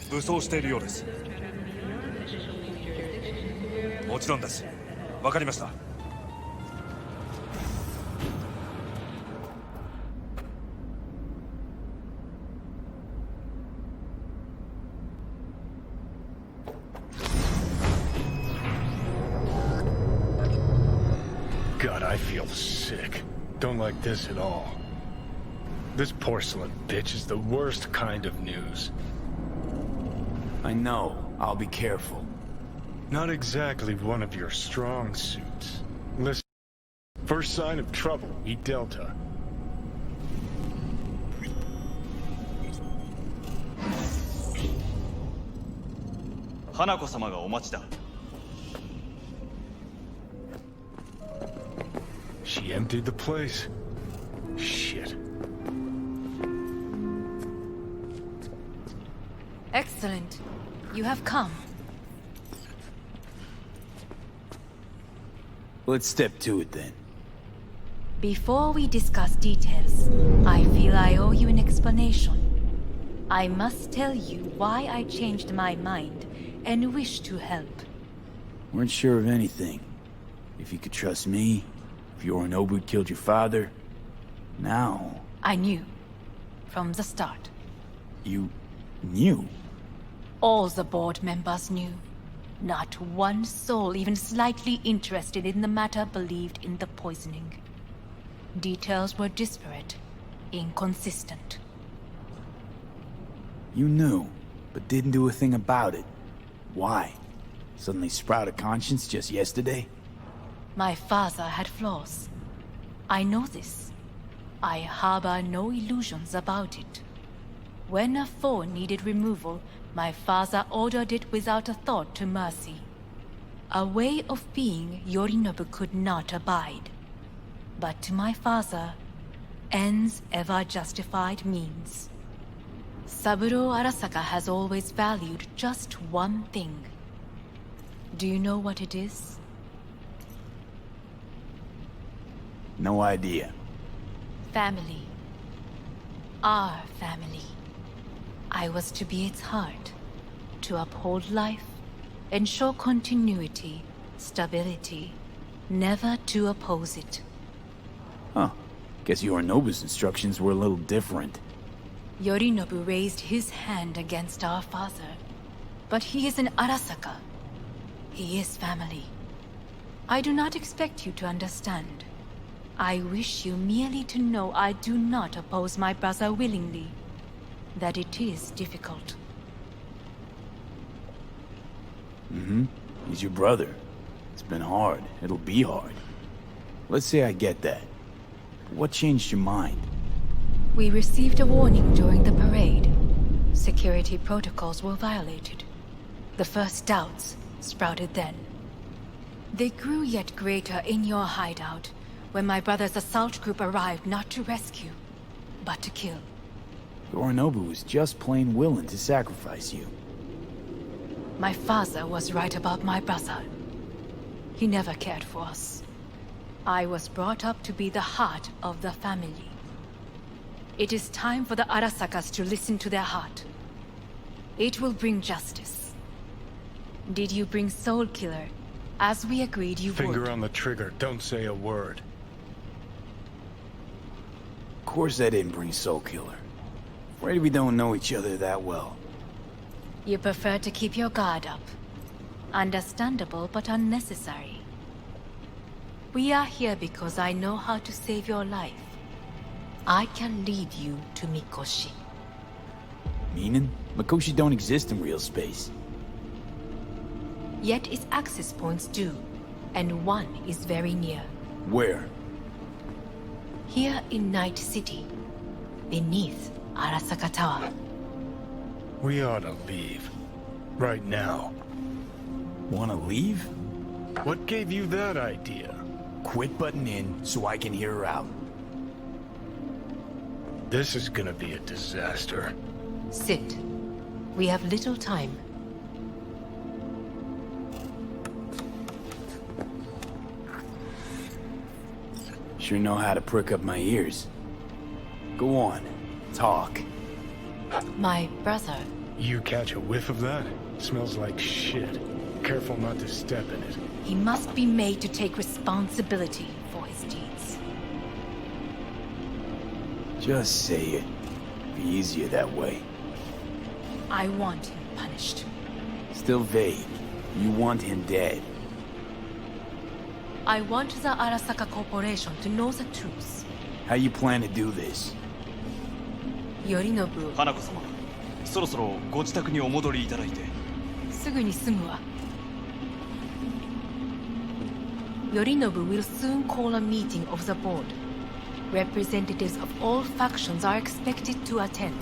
武装しているようです。もちろんです。わかりました。God, I feel sick. Don't like this at all. This porcelain bitch is the worst kind of news. I know. I'll be careful. Not exactly one of your strong suits. Listen, first sign of trouble, eat Delta. Hanako-sama ga omachi da. She emptied the place. Shit. Excellent. You have come. Let's step to it then. Before we discuss details, I feel I owe you an explanation. I must tell you why I changed my mind and wish to help. Weren't sure of anything. If you could trust me, if Yorinobu killed your father, now... I knew. From the start. You... knew? All the board members knew. Not one soul even slightly interested in the matter believed in the poisoning. Details were disparate, inconsistent. You knew, but didn't do a thing about it. Why? Suddenly sprout a conscience just yesterday? My father had flaws. I know this. I harbor no illusions about it. When a foe needed removal, my father ordered it without a thought to mercy. A way of being Yorinobu could not abide. But to my father, ends ever justified means. Saburo Arasaka has always valued just one thing. Do you know what it is? No idea. Family. Our family. I was to be its heart, to uphold life, ensure continuity, stability, never to oppose it. Huh. Guess Yorinobu's instructions were a little different. Yorinobu raised his hand against our father, but he is an Arasaka. He is family. I do not expect you to understand. I wish you merely to know I do not oppose my brother willingly. That it is difficult. Mm-hmm. He's your brother. It's been hard. It'll be hard. Let's say I get that. What changed your mind? We received a warning during the parade. Security protocols were violated. The first doubts sprouted then. They grew yet greater in your hideout, when my brother's assault group arrived not to rescue, but to kill. Yorinobu was just plain willing to sacrifice you. My father was right about my brother. He never cared for us. I was brought up to be the heart of the family. It is time for the Arasakas to listen to their heart. It will bring justice. Did you bring Soul Killer, as we agreed you would? Finger on the trigger, don't say a word. Of course I didn't bring Soul Killer. Afraid we don't know each other that well. You prefer to keep your guard up. Understandable, but unnecessary. We are here because I know how to save your life. I can lead you to Mikoshi. Meaning? Mikoshi don't exist in real space. Yet its access points do, and one is very near. Where? Here in Night City, beneath Arasaka Tower. We ought to leave. Right now. Wanna leave? What gave you that idea? Quit butting in so I can hear her out. This is gonna be a disaster. Sit. We have little time. Sure know how to prick up my ears. Go on, talk. My brother You catch a whiff of that? Smells like shit. Careful not to step in it. He must be made to take responsibility for his deeds. Just say it. Be easier that way. I want him punished. Still vague. You want him dead. I want the Arasaka Corporation to know the truth. How you plan to do this? Yorinobu, 花子様、そろそろご自宅にお戻りいただいて。すぐに済むわ。Yorinobu will soon call a meeting of the board. Representatives of all factions are expected to attend.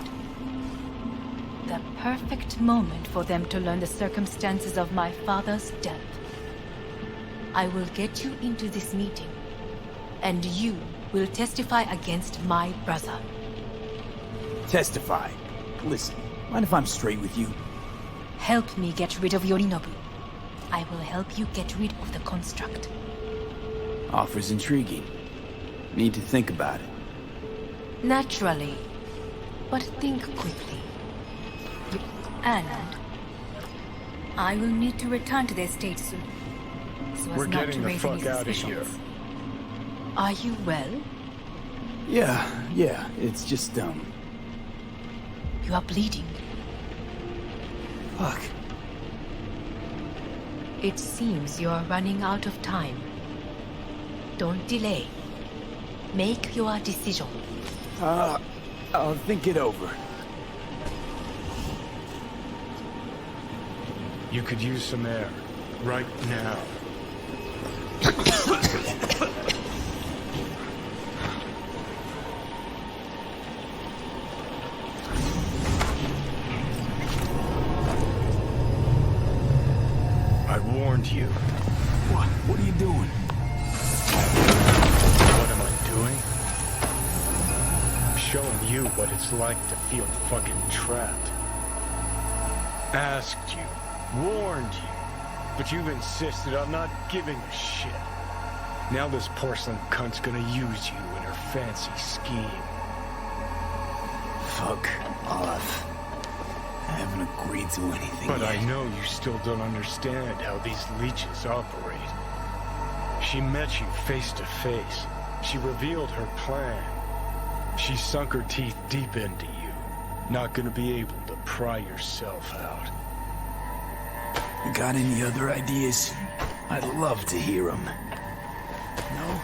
The perfect moment for them to learn the circumstances of my father's death. I will get you into this meeting, and you will testify against my brother. Testify. Listen, mind if I'm straight with you? Help me get rid of Yorinobu. I will help you get rid of the construct. Offer's intriguing. Need to think about it. Naturally, but think quickly. And I will need to return to the estate soon, so as We're not to getting the raise any fuck out of suspicions. here. Are you well? Yeah, it's just, You are bleeding. Fuck. It seems you are running out of time. Don't delay. Make your decision. I'll think it over. You could use some air. Right now. I warned you. What are you doing? What am I doing? I'm showing you what it's like to feel fucking trapped. Asked you. Warned you. But you've insisted on not giving a shit. Now this porcelain cunt's gonna use you in her fancy scheme. Fuck off. I haven't agreed to anything But yet. I know you still don't understand how these leeches operate. She met you face to face. She revealed her plan. She sunk her teeth deep into you. Not gonna be able to pry yourself out. You got any other ideas? I'd love to hear them. No?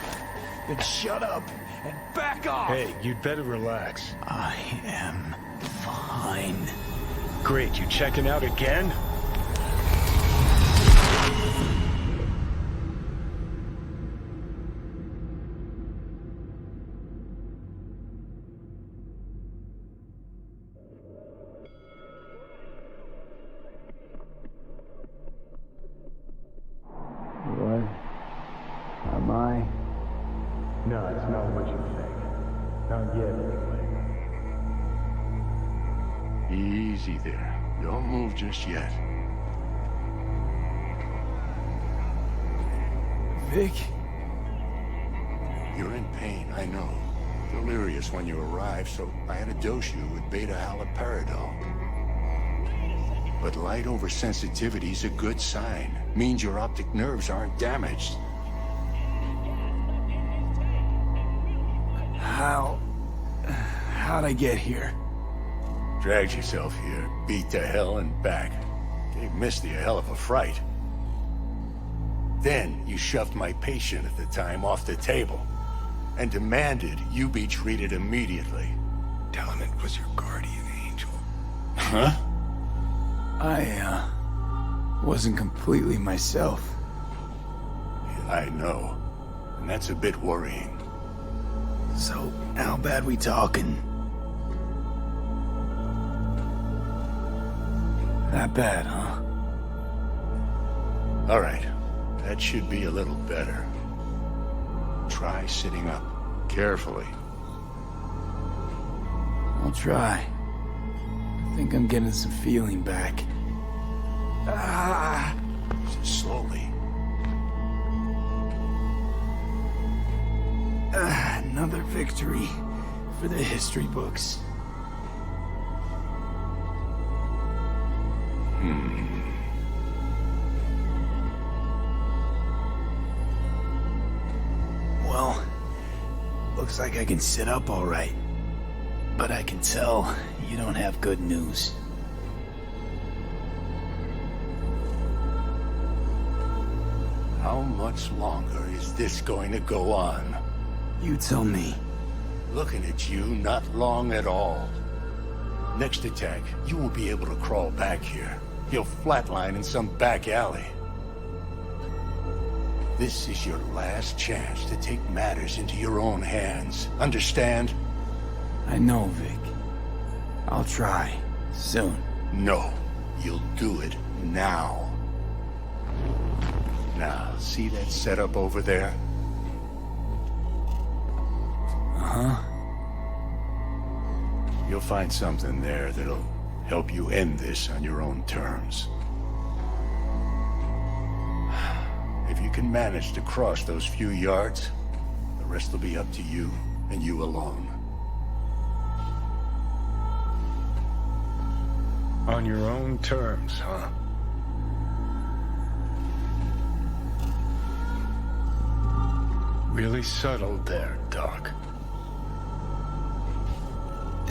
Then shut up and back off! Hey, you'd better relax. I am fine. Great, you checking out again? What? Am I? No, it's not what you think. Not yet, anyway. Easy there. Don't move just yet. Vic? You're in pain, I know. Delirious when you arrived, so I had to dose you with beta-haloperidol. But light oversensitivity's a good sign. Means your optic nerves aren't damaged. How'd I get here? Dragged yourself here, beat to hell and back. Gave Misty a hell of a fright. Then you shoved my patient at the time off the table and demanded you be treated immediately. Tell him it was your guardian angel. Huh? I, wasn't completely myself. I know. And that's a bit worrying. So, how bad we talking? That bad, huh? All right. That should be a little better. Try sitting up. Carefully. I'll try. I think I'm getting some feeling back. Slowly. Another victory for the history books. Well, looks like I can sit up all right. But I can tell you don't have good news. How much longer is this going to go on? You tell me. Looking at you, not long at all. Next attack, you won't be able to crawl back here. You'll flatline in some back alley. This is your last chance to take matters into your own hands. Understand? I know, Vic. I'll try. Soon. No. You'll do it now. Now, see that setup over there? Uh-huh. You'll find something there that'll help you end this on your own terms. If you can manage to cross those few yards, the rest will be up to you, and you alone. On your own terms, huh? Really settled there, Doc.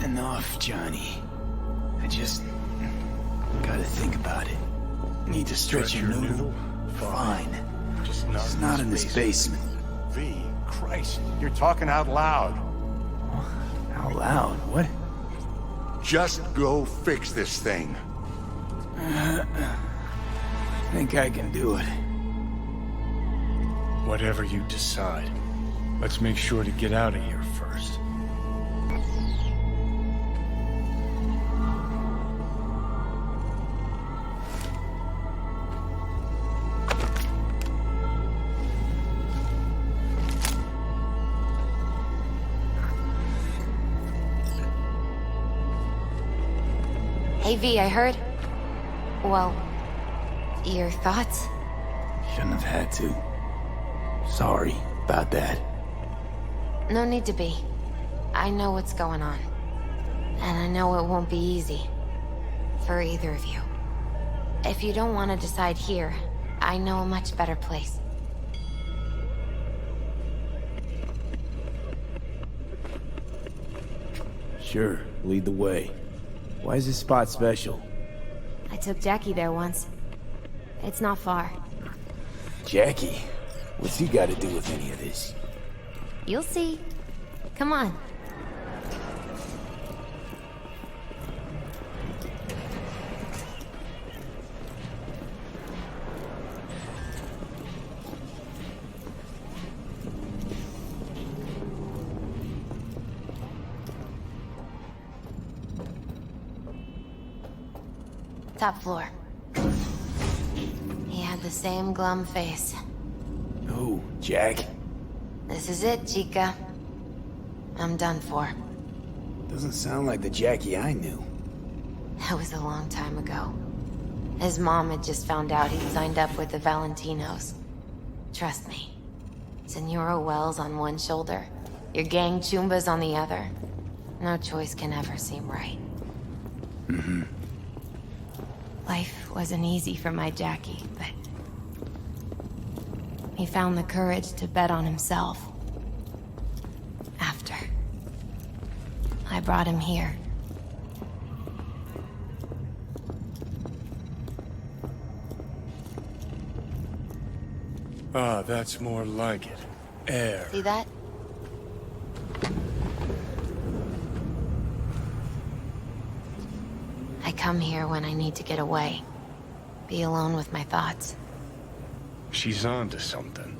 Enough, Johnny. I just gotta think about it. Need to stretch your noodle? Fine. Just It's not in this basement. V, Christ, you're talking out loud. Out loud? What? Just go fix this thing. Think I can do it. Whatever you decide. Let's make sure to get out of here first. Hey V, I heard... Well, your thoughts? Shouldn't have had to. Sorry about that. No need to be. I know what's going on. And I know it won't be easy. For either of you. If you don't want to decide here, I know a much better place. Sure, lead the way. Why is this spot special? I took Jackie there once. It's not far. Jackie? What's he got to do with any of this? You'll see. Come on. Top floor. He had the same glum face. Who? Jack? This is it, Chica. I'm done for. Doesn't sound like the Jackie I knew. That was a long time ago. His mom had just found out he'd signed up with the Valentinos. Trust me. Senora Wells on one shoulder, your gang Chumbas on the other. No choice can ever seem right. Mm-hmm. Life wasn't easy for my Jackie, but... he found the courage to bet on himself. After. I brought him here. Ah, that's more like it. Air. See that? I come here when I need to get away. Be alone with my thoughts. She's onto something.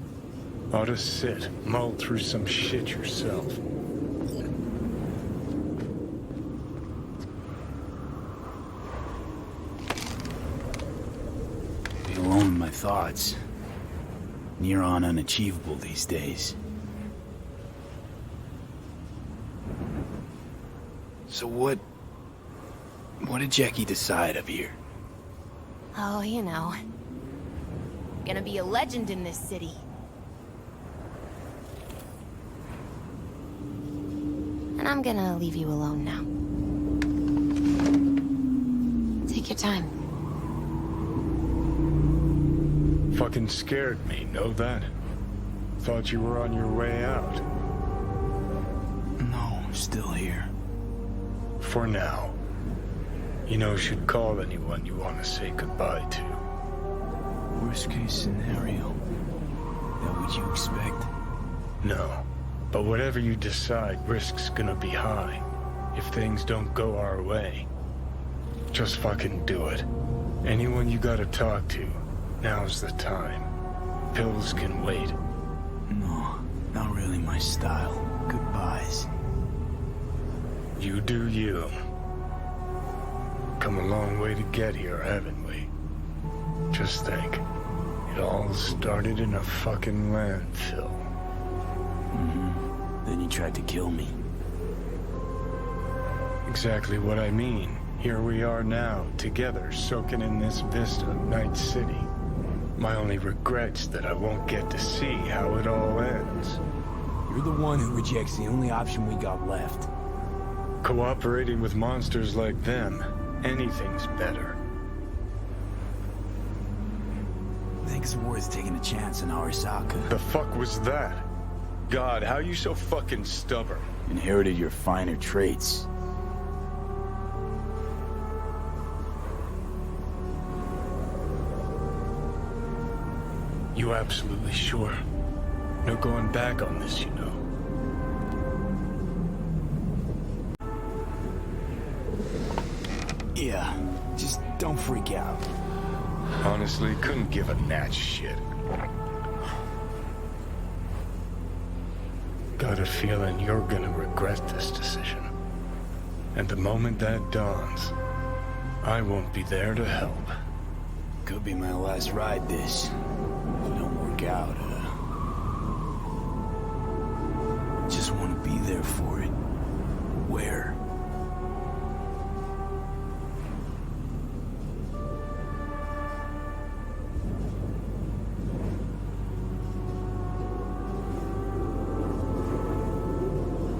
Ought to sit, mull through some shit yourself. Be alone with my thoughts. Near on unachievable these days. So what did Jackie decide up here? Oh, you know. Gonna be a legend in this city. And I'm gonna leave you alone now. Take your time. Fucking scared me, know that? Thought you were on your way out. No, still here. For now. You know, should call anyone you want to say goodbye to. Worst case scenario. That what you expect? No. But whatever you decide, risk's gonna be high. If things don't go our way. Just fucking do it. Anyone you gotta talk to, now's the time. Pills can wait. No, not really my style. Goodbyes. You do you. Come a long way to get here, haven't we? Just think. It all started in a fucking landfill. Then you tried to kill me. Exactly what I mean. Here we are now, together, soaking in this vista of Night City. My only regret's that I won't get to see how it all ends. You're the one who rejects the only option we got left. Cooperating with monsters like them, anything's better. Think it's worth taking a chance on Arasaka. The fuck was that? God, how you so fucking stubborn? Inherited your finer traits. You absolutely sure? No going back on this, you know. Yeah, just don't freak out. Honestly, couldn't give a gnat's shit. Got a feeling you're gonna regret this decision. And the moment that dawns, I won't be there to help. Could be my last ride this. If it don't work out, just want to be there for it. Where?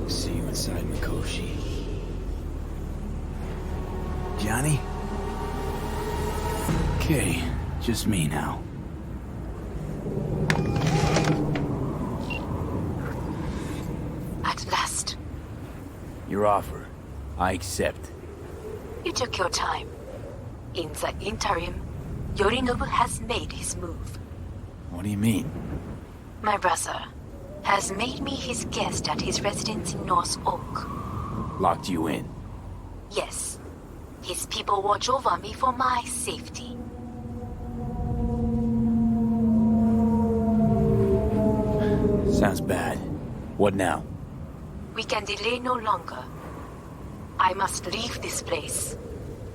See you inside Mikoshi. Johnny? Okay, just me now. At last. Your offer. I accept. You took your time. In the interim, Yorinobu has made his move. What do you mean? My brother has made me his guest at his residence in North Oak. Locked you in. Yes. His people watch over me for my safety. Sounds bad. What now? We can delay no longer. I must leave this place.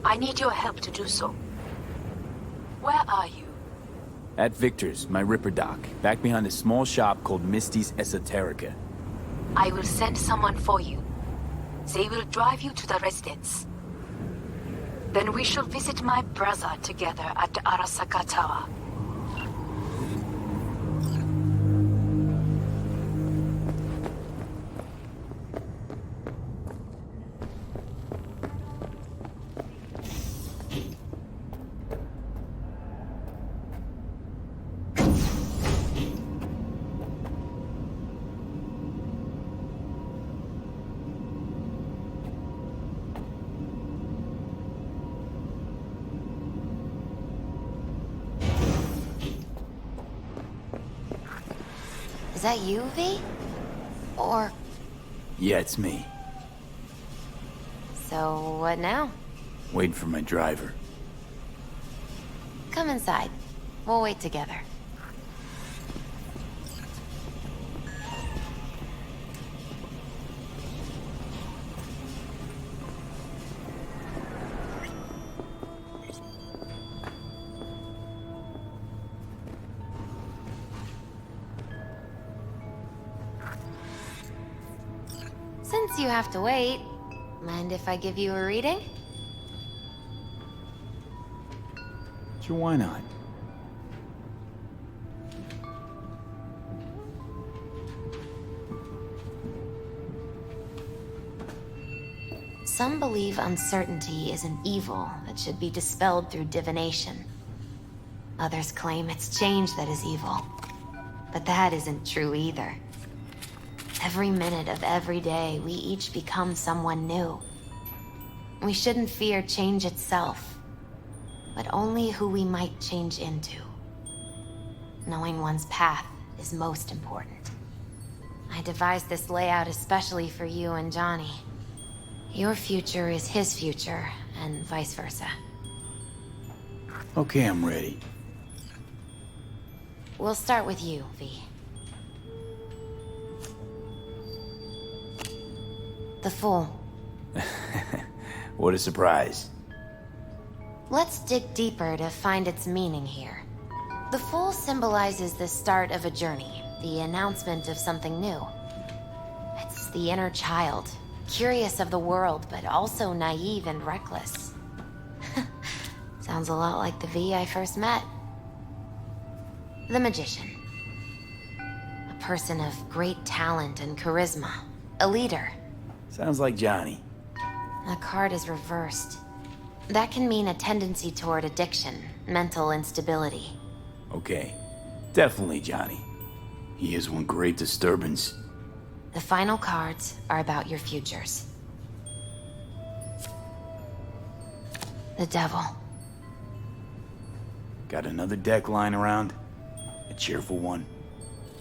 I need your help to do so. Where are you? At Victor's, my Ripper dock, back behind a small shop called Misty's Esoterica. I will send someone for you. They will drive you to the residence. Then we shall visit my brother together at the Arasaka Tower. Is that you, V? Or... Yeah, it's me. So, what now? Waiting for my driver. Come inside. We'll wait together. Since you have to wait, mind if I give you a reading? Sure, why not? Some believe uncertainty is an evil that should be dispelled through divination. Others claim it's change that is evil. But that isn't true either. Every minute of every day, we each become someone new. We shouldn't fear change itself, but only who we might change into. Knowing one's path is most important. I devised this layout especially for you and Johnny. Your future is his future, and vice versa. Okay, I'm ready. We'll start with you, V. The Fool. What a surprise. Let's dig deeper to find its meaning here. The Fool symbolizes the start of a journey, the announcement of something new. It's the inner child, curious of the world, but also naive and reckless. Sounds a lot like the V I first met. The Magician. A person of great talent and charisma. A leader. Sounds like Johnny. The card is reversed. That can mean a tendency toward addiction, mental instability. Okay, definitely Johnny. He is one great disturbance. The final cards are about your futures. The Devil. Got another deck lying around? A cheerful one?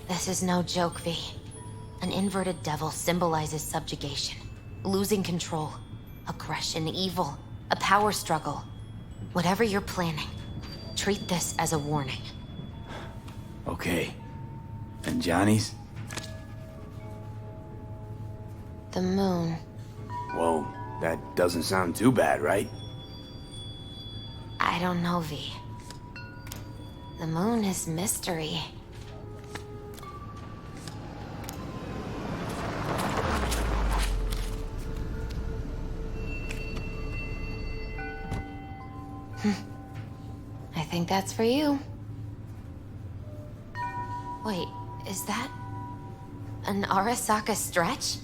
This is no joke, V. An inverted devil symbolizes subjugation, losing control, aggression, evil, a power struggle. Whatever you're planning, treat this as a warning. Okay. And Johnny's? The Moon. Whoa, that doesn't sound too bad, right? I don't know, V. The Moon is mystery. I think that's for you. Wait, is that an Arasaka stretch?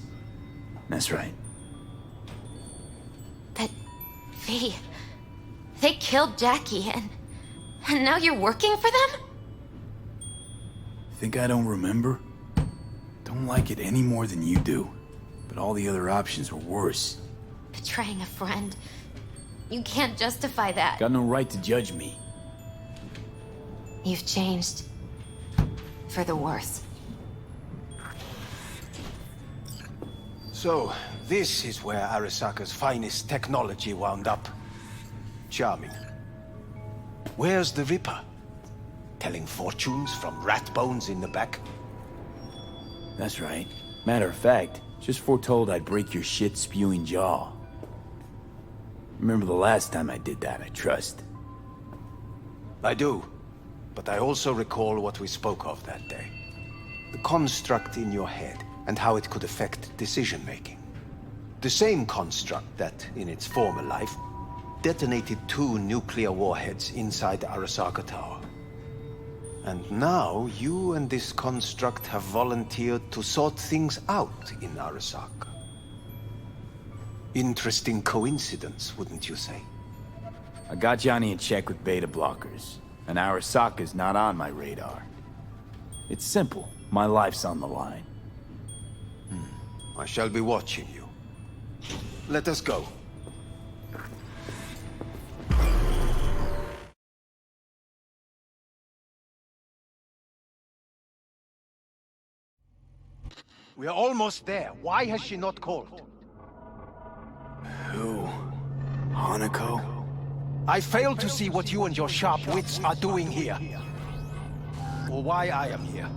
That's right. But, V, they killed Jackie and now you're working for them? Think I don't remember? Don't like it any more than you do. But all the other options were worse. Betraying a friend. You can't justify that. Got no right to judge me. You've changed. For the worse. So, this is where Arasaka's finest technology wound up. Charming. Where's the Ripper? Telling fortunes from rat bones in the back? That's right. Matter of fact, just foretold I'd break your shit-spewing jaw. Remember the last time I did that, I trust. I do. But I also recall what we spoke of that day. The construct in your head, and how it could affect decision-making. The same construct that, in its former life, detonated 2 nuclear warheads inside the Arasaka Tower. And now, you and this construct have volunteered to sort things out in Arasaka. Interesting coincidence, wouldn't you say? I got Johnny in check with beta blockers, and Arasaka's not on my radar. It's simple. My life's on the line. I shall be watching you. Let us go. We are almost there. Why has she not called? Who? Hanako? I fail to see what you and your sharp wits are doing here. Or why I am here.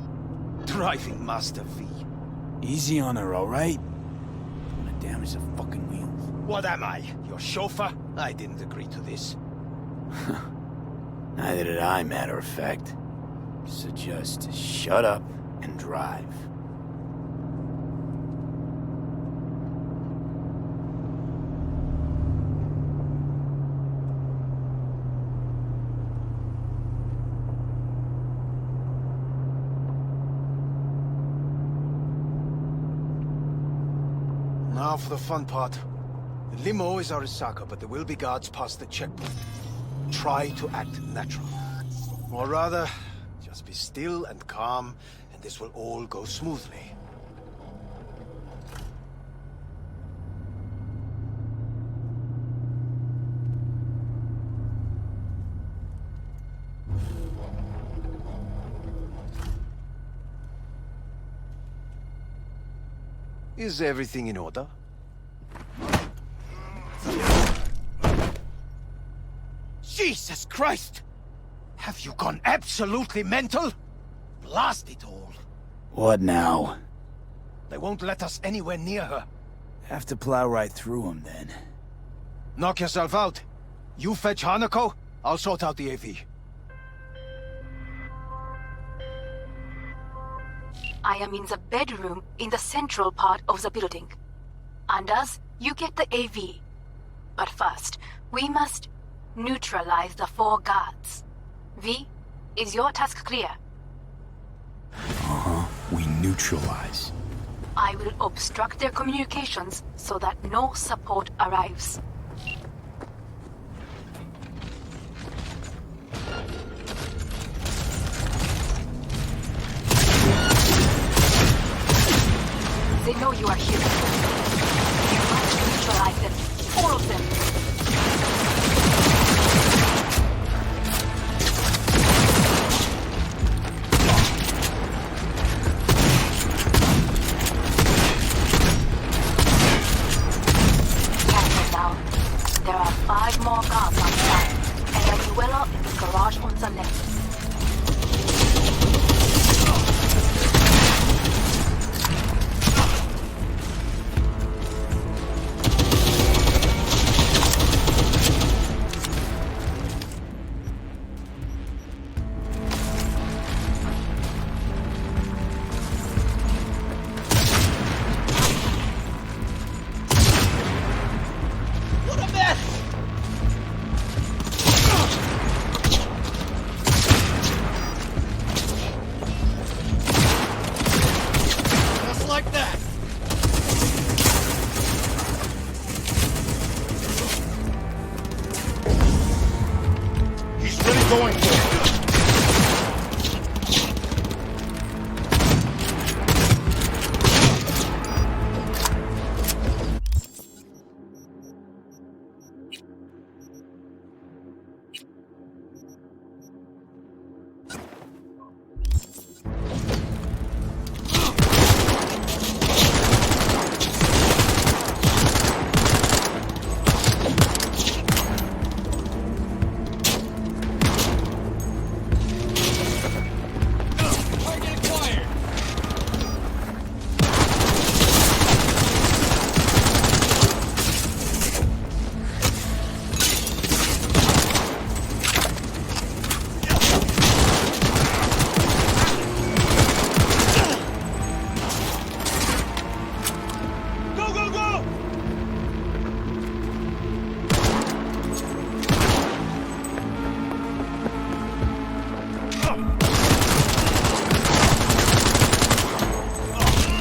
Driving Master V. Easy on her, alright? I'm gonna damage the fucking wheels. What am I? Your chauffeur? I didn't agree to this. Neither did I, matter of fact. So just shut up and drive. Now for the fun part. The limo is Arasaka, but there will be guards past the checkpoint. Try to act natural. Or rather, just be still and calm, and this will all go smoothly. Is everything in order? Jesus Christ! Have you gone absolutely mental? Blast it all. What now? They won't let us anywhere near her. Have to plow right through them then. Knock yourself out. You fetch Hanako, I'll sort out the AV. I am in the bedroom in the central part of the building. Anders, you get the AV. But first, we must neutralize the 4 guards. V, is your task clear? We neutralize. I will obstruct their communications so that no support arrives. They know you are here. You must neutralize them. All of them. Careful now. There are 5 more guards outside, and a dweller in the garage on the left.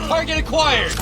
Target acquired!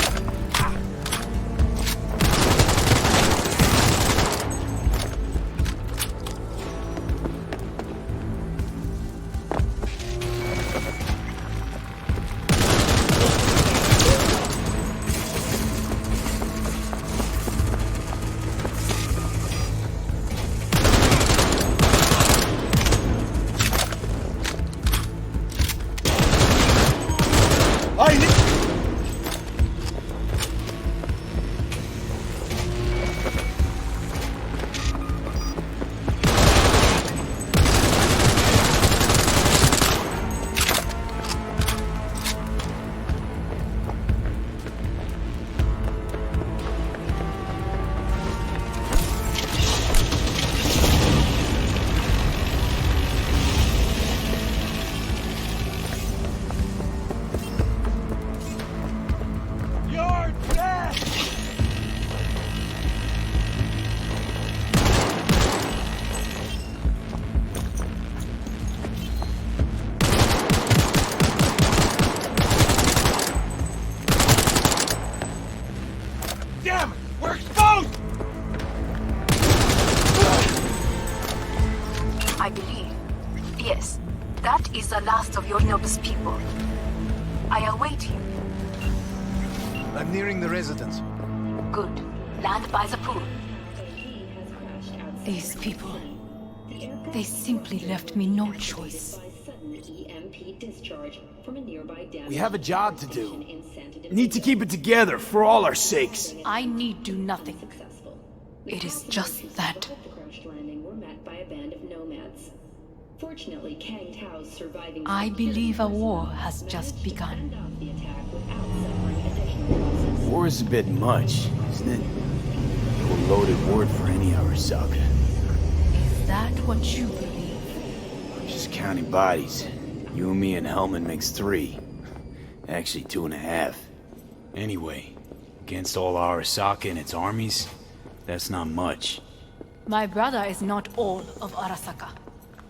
I believe. Yes, That is the last of Yorinobu's people. I await you. I'm nearing the residence. Good. Land by the pool. These people... They simply left me no choice. We have a job to do. We need to keep it together for all our sakes. I need do nothing. It is just that. I believe a war has just begun. War is a bit much, isn't it? A loaded word for any Arasaka. Is that what you believe? I'm just counting bodies. You and me and Hellman makes 3. Actually 2.5. Anyway, against all Arasaka and its armies, that's not much. My brother is not all of Arasaka.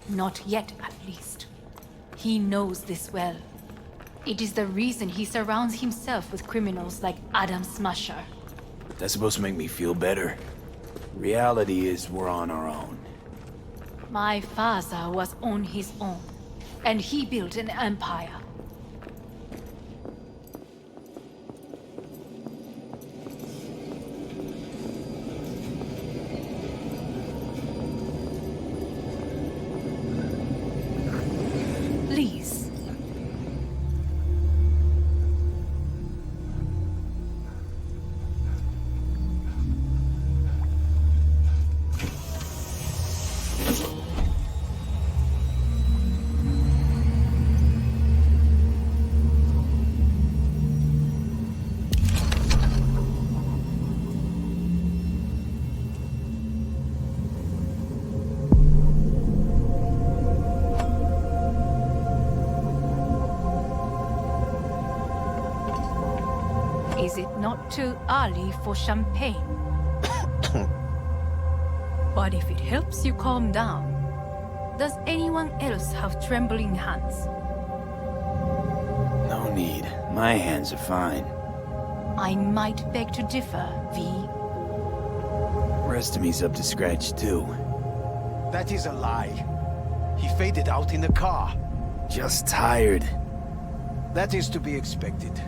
Not yet, at least. He knows this well. It is the reason he surrounds himself with criminals like Adam Smasher. That's supposed to make me feel better. Reality is we're on our own. My father was on his own, and he built an empire. Please. Is it not too early for champagne? But if it helps you calm down, does anyone else have trembling hands? No need. My hands are fine. I might beg to differ, V. Rest of me's up to scratch too. That is a lie. He faded out in the car. Just tired. That is to be expected.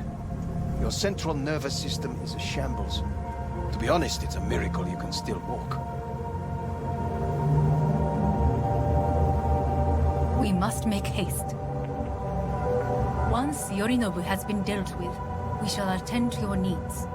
Your central nervous system is a shambles. To be honest, it's a miracle you can still walk. We must make haste. Once Yorinobu has been dealt with, we shall attend to your needs.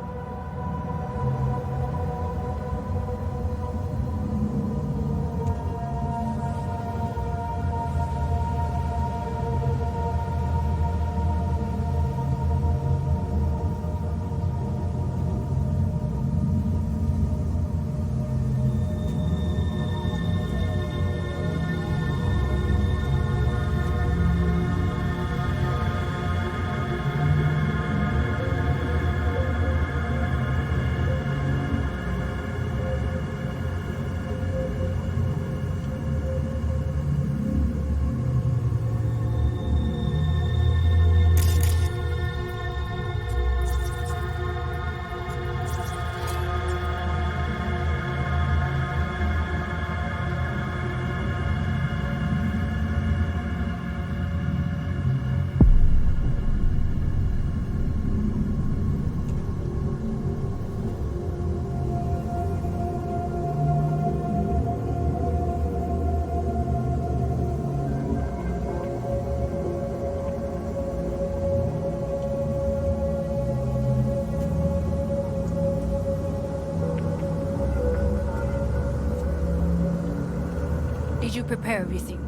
Did you prepare everything?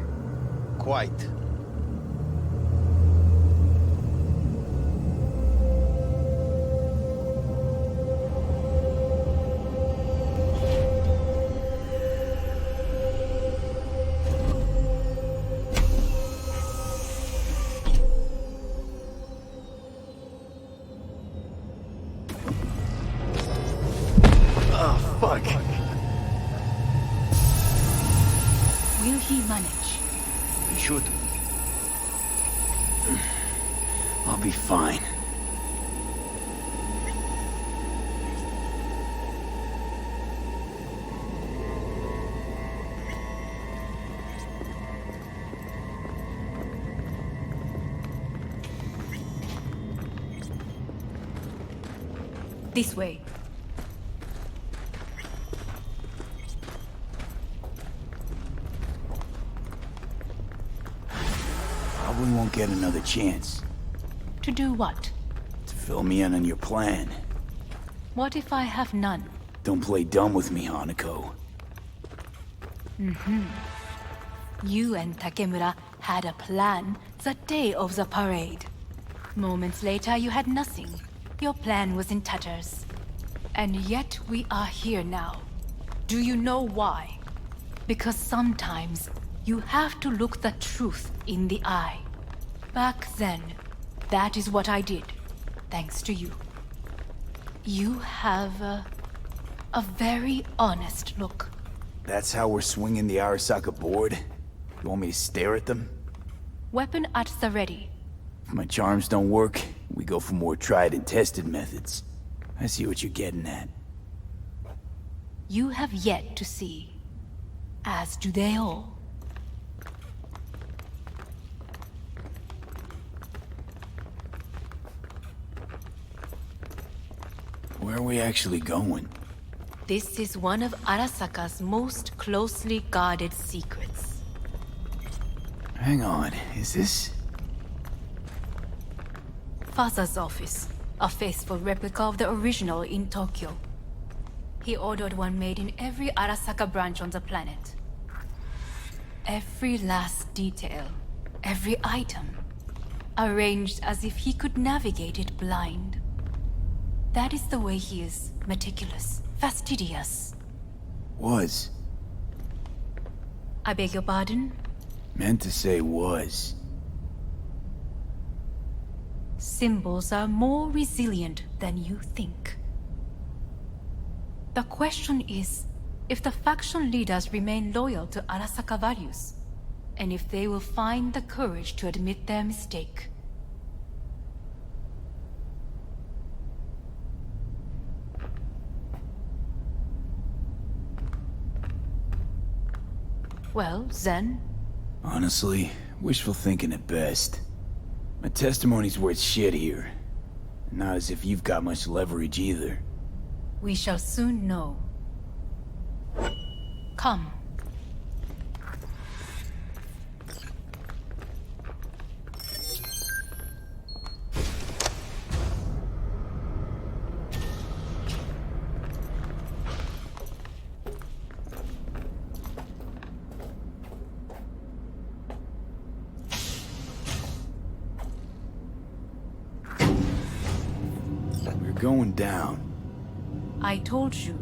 Quite. Oh, fuck. Will he manage? He should. I'll be fine. This way. Probably won't get another chance To do what? to fill me in on your plan. What if I have none? Don't play dumb with me, Hanako. You and Takemura had a plan the day of the parade. Moments later, you had nothing. Your plan was in tatters. And yet we are here now. Do you know why? Because sometimes you have to look the truth in the eye. Back then, that is what I did, thanks to you. You have a very honest look. That's how we're swinging the Arasaka board? You want me to stare at them? Weapon at the ready. If my charms don't work, we go for more tried and tested methods. I see what you're getting at. You have yet to see, as do they all. Where are we actually going? This is one of Arasaka's most closely guarded secrets. Hang on, is this... Father's office, a faithful replica of the original in Tokyo. He ordered one made in every Arasaka branch on the planet. Every last detail, every item, arranged as if he could navigate it blind. That is the way he is, meticulous, fastidious. Was. I beg your pardon? Meant to say was. Symbols are more resilient than you think. The question is, if the faction leaders remain loyal to Arasaka values, and if they will find the courage to admit their mistake. Well, then... Honestly, wishful thinking at best. My testimony's worth shit here. Not as if you've got much leverage either. We shall soon know. Come. We're going down. I told you.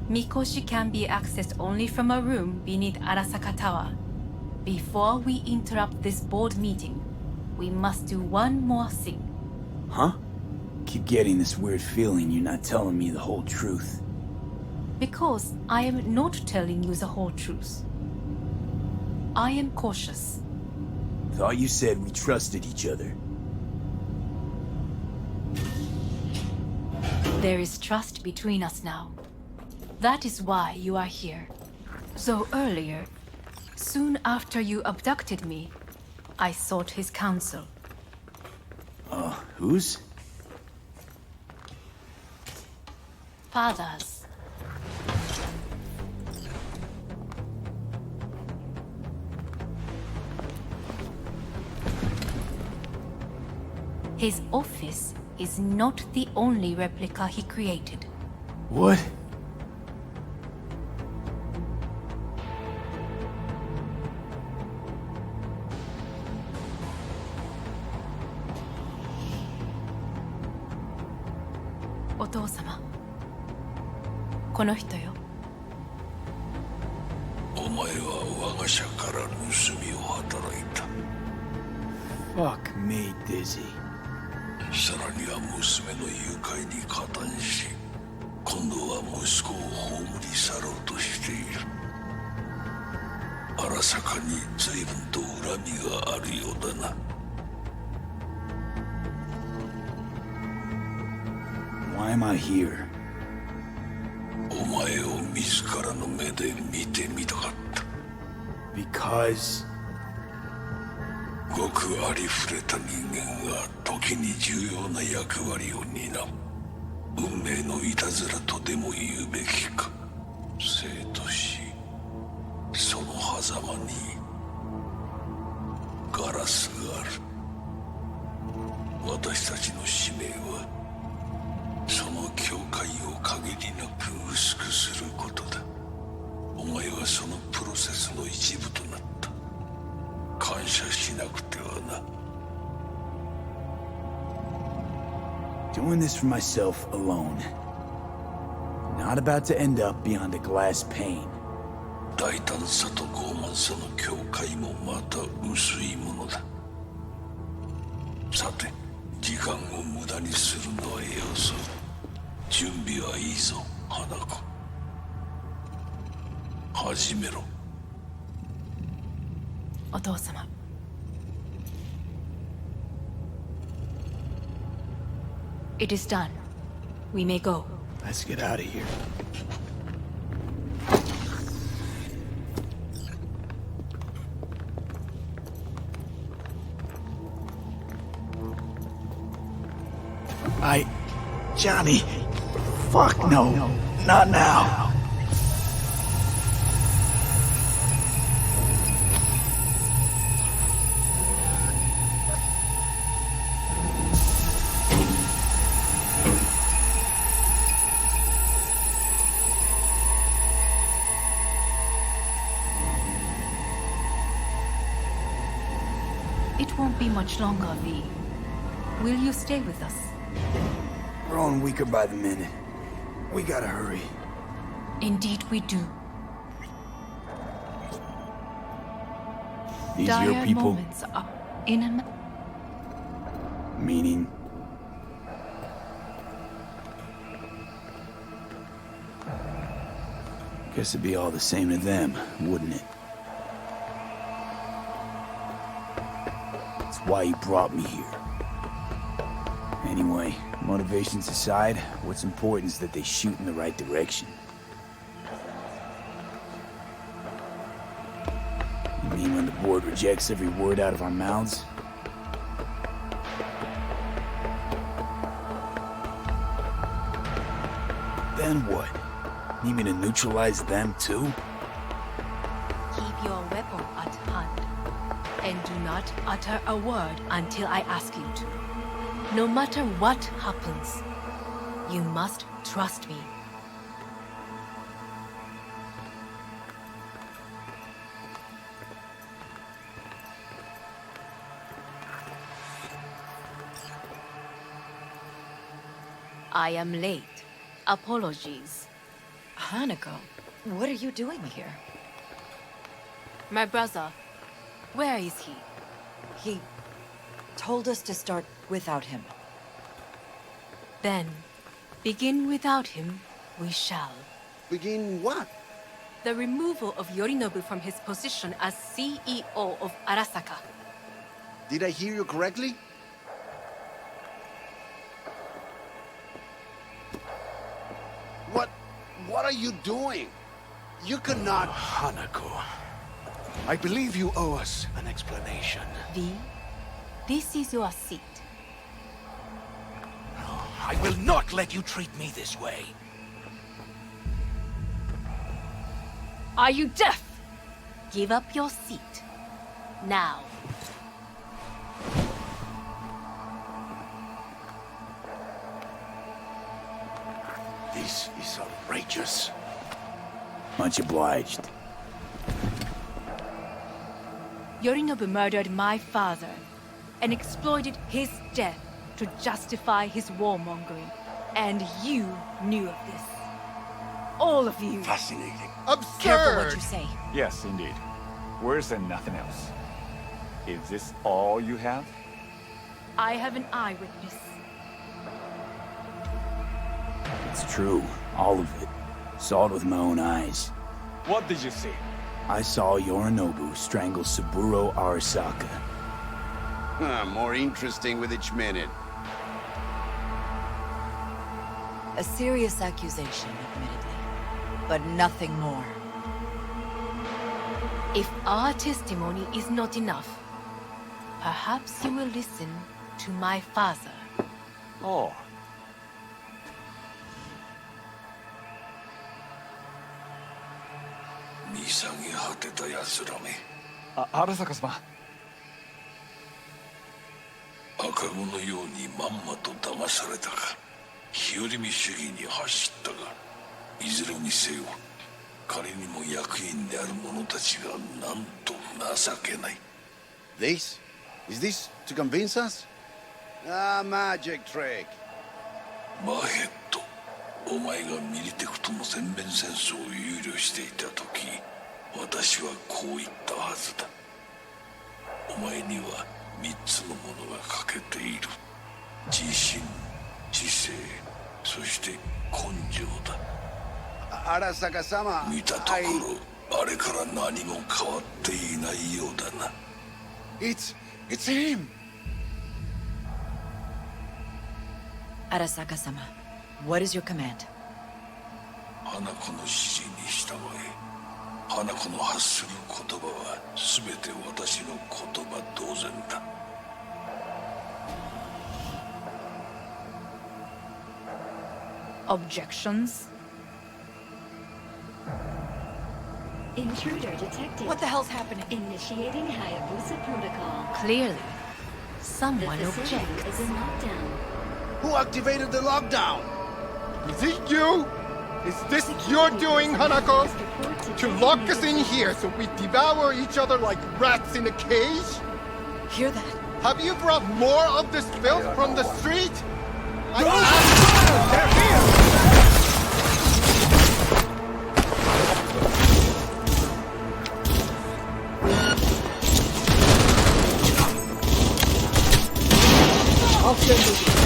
Mikoshi can be accessed only from a room beneath Arasaka Tower. Before we interrupt this board meeting, we must do one more thing. Huh? Keep getting this weird feeling you're not telling me the whole truth. Because I am not telling you the whole truth. I am cautious. Thought you said we trusted each other. There is trust between us now. That is why you are here. So earlier, soon after you abducted me, I sought his counsel. Whose? Father's. His office is not the only replica he created. What? Otō-sama. この人よ。お前は我が社から盗みを働いた。 Fuck me, Dizzy. さらには娘の誘拐に加担し、今度は息子を葬り去ろうとしている。荒坂に随分と恨みがあるようだな。Why am I here? お前を自らの目で見てみたかった。Because... ごくありふれた人間が時に重要な役割を担う。運命のいたずらとでも言うべきか。生と死、その狭間にガラスがある。私たちの使命はその境界を限りなく薄くすることだ。お前はそのプロセスの一部となった。感謝しなくてはな。Doing this for myself alone. Not about to end up beyond a glass pane. 大胆さと傲慢さの境界もまた薄いものだ。さて、時間を無駄にするのはよそう。準備はいいぞ、花子。始めろ。お父様。It is done. We may go. Let's get out of here. Johnny. Fuck no. Not now. It won't be much longer, V. Will you stay with us? Growing weaker by the minute. We gotta hurry. Indeed we do. These Dire your people? moments are in a... Meaning? Guess it'd be all the same to them, wouldn't it? That's why you brought me here. Anyway, motivations aside, what's important is that they shoot in the right direction. You mean when the board rejects every word out of our mouths? Then what? Need me to neutralize them too? Keep your weapon at hand. And do not utter a word until I ask you to. No matter what happens, you must trust me. I am late. Apologies. Hanako, what are you doing here? My brother, where is he? He told us to start without him. Then, begin without him, we shall. Begin what? The removal of Yorinobu from his position as CEO of Arasaka. Did I hear you correctly? What are you doing? You cannot... Hanako. I believe you owe us an explanation. V, this is your seat. I will not let you treat me this way. Are you deaf? Give up your seat. Now. This is outrageous. Much obliged. Yorinobu murdered my father and exploited his death to justify his warmongering. And you knew of this. All of you. Fascinating. Careful what you say. Yes, indeed. Worse than nothing else. Is this all you have? I have an eyewitness. It's true. All of it. Saw it with my own eyes. What did you see? I saw Yorinobu strangle Saburo Arasaka. More interesting with each minute. A serious accusation, admittedly. But nothing more. If our testimony is not enough, perhaps you will listen to my father. Oh. 潔果てた奴らめ。荒坂様。赤子のようにまんまと騙されたか。日和見主義に走ったが、いずれにせよ仮にも役員である者たちがなんと情けない。 This? Is this to convince us? Ah, magic trick. マヘッド、お前がミリテクとの全面戦争を憂慮していた時、私はこう言ったはずだ。お前には3つのものが欠けている。自信、知性、そして根性だ。Arasaka-sama, 見たところ、あれから何も変わっていないようだな。It's him! Arasaka-sama, what is your command? 花子の指示に従え。花子の発する言葉は全て私の言葉同然だ。Objections? Intruder detected. What the hell's happening? Initiating Hayabusa protocol. Clearly, The someone facility objects. is in lockdown. Who activated the lockdown? Is it you? Is this your doing, Hanako? To lock us in here so we devour each other like rats in a cage? Hear that? Have you brought more of this filth from the street? They're here! I'll send you.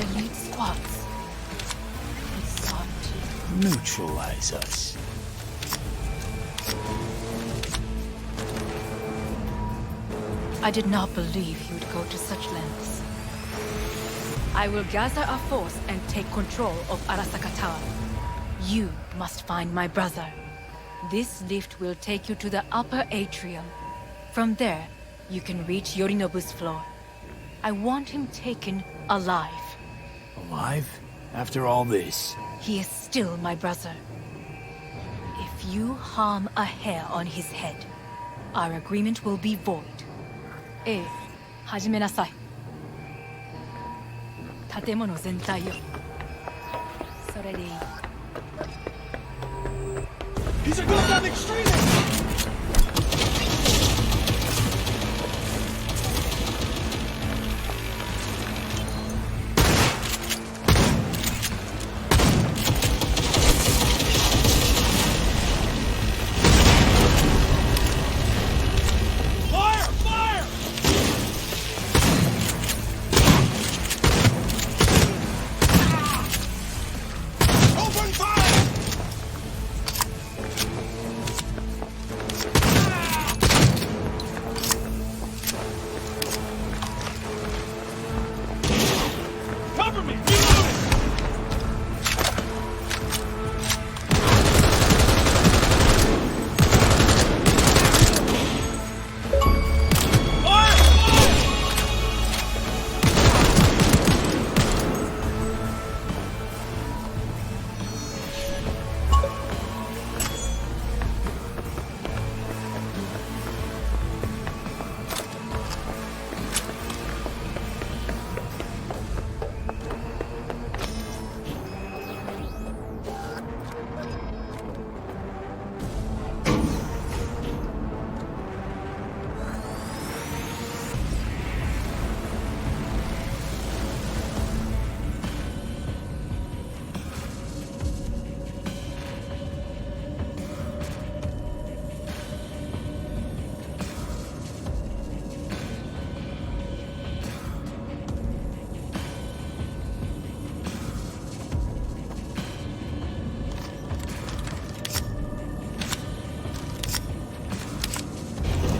Elite squads. It's sought to Neutralize us. I did not believe he would go to such lengths. I will gather a force and take control of Arasaka Tower. You must find my brother. This lift will take you to the upper atrium. From there, you can reach Yorinobu's floor. I want him taken alive. Alive? After all this? He is still my brother. If you harm a hair on his head, our agreement will be void. 始めなさい。建物全体よ。それでいい。He's a goddamn extremist!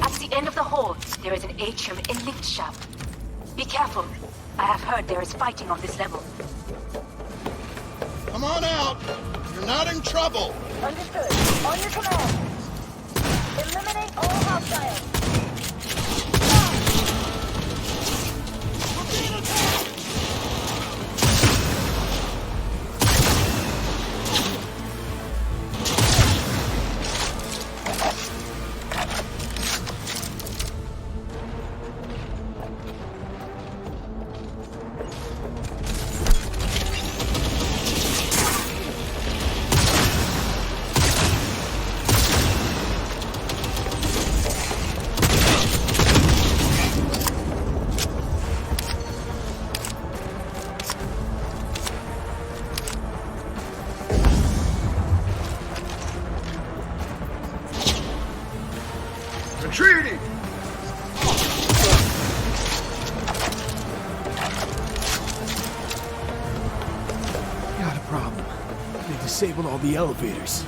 At the end of the hall, there is an atrium and lift shaft. Be careful. I have heard there is fighting on this level. Come on out! You're not in trouble! Understood. On your command. Eliminate all hostiles. We're being attacked! Retreating! Got a problem. They disabled all the elevators.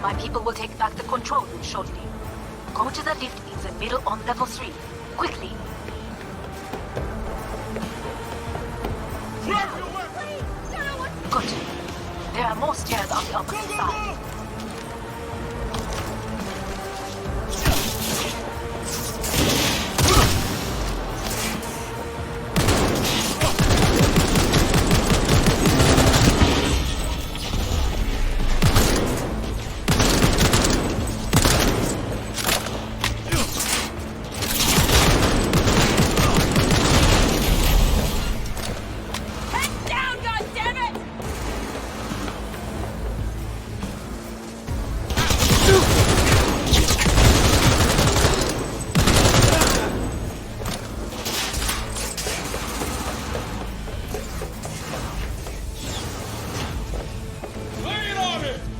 My people will take back the control room shortly. Go to the lift in the middle on level 3. Quickly. Good. There are more stairs on the opposite side.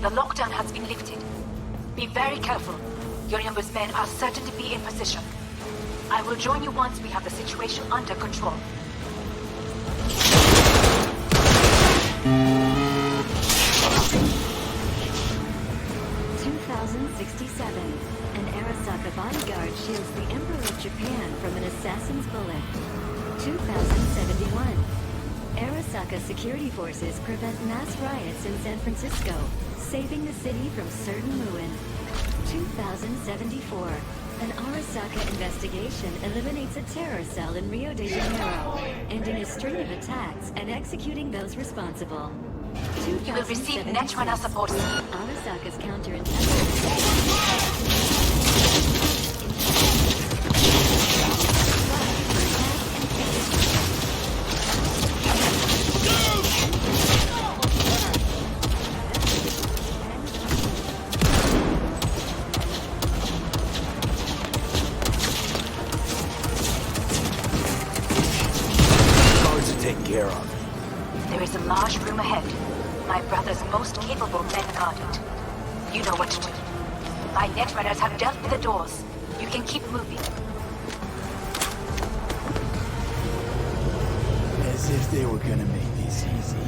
The lockdown has been lifted. Be very careful. Your youngest men are certain to be in position. I will join you once we have the situation under control. An Arasaka bodyguard shields the Emperor of Japan from an assassin's bullet. 2071. Arasaka security forces prevent mass riots in San Francisco, saving the city from certain ruin. 2074. An Arasaka investigation eliminates a terror cell in Rio de Janeiro, ending a string of attacks and executing those responsible. You will receive Netrunner support. Arasaka's counterintelligence. There is a large room ahead. My brother's most capable men guard it. You know what to do. My netrunners have dealt with the doors. You can keep moving. As if they were gonna make this easy.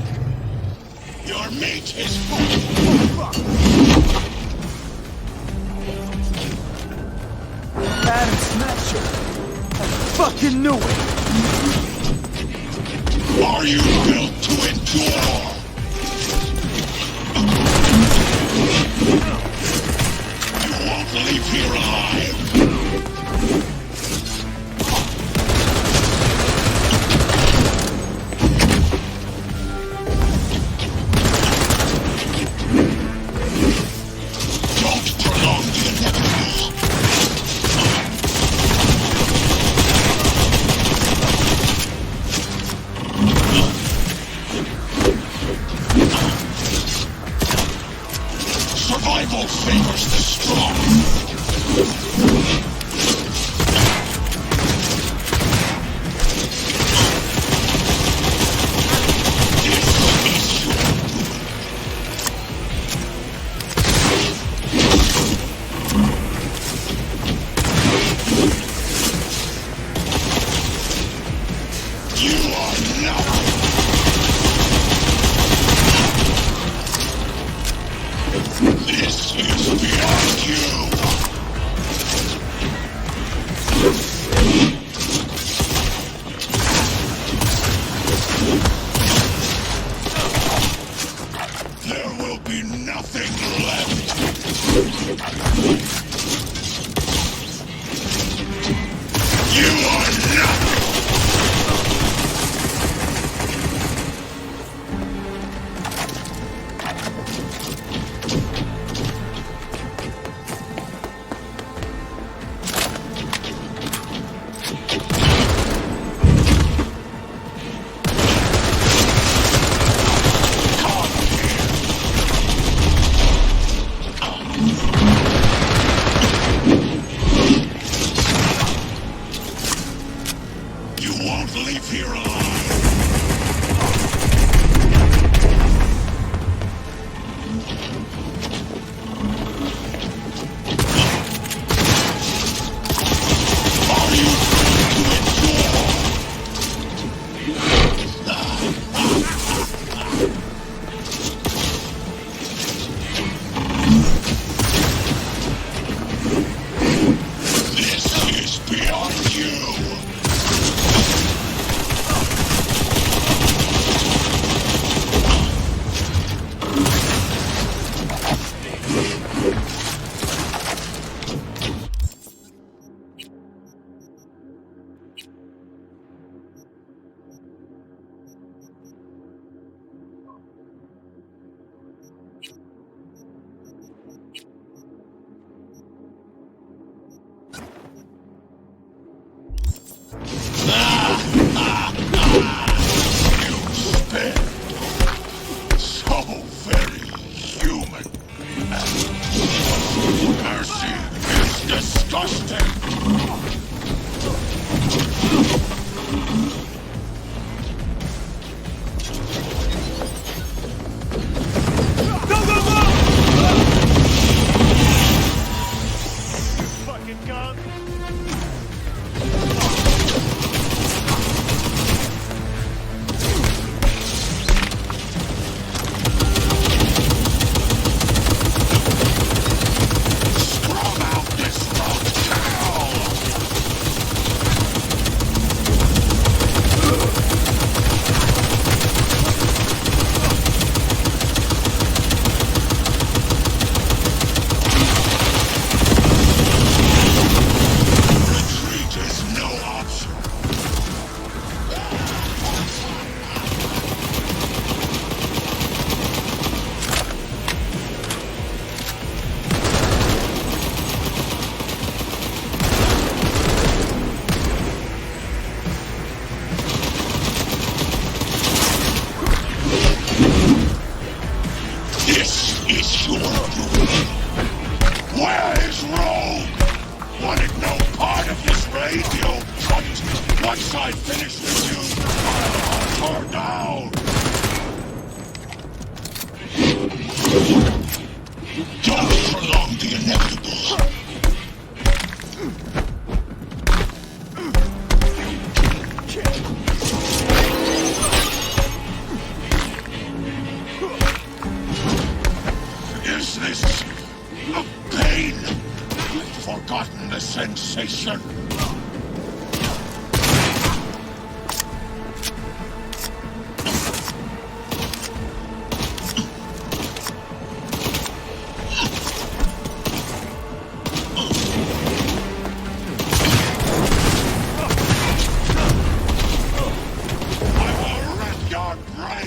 Your mate is Adam Smasher! I fucking knew it! Are you built to endure? You won't leave here alive! Don't prolong the inevitable! Survival favors the strong.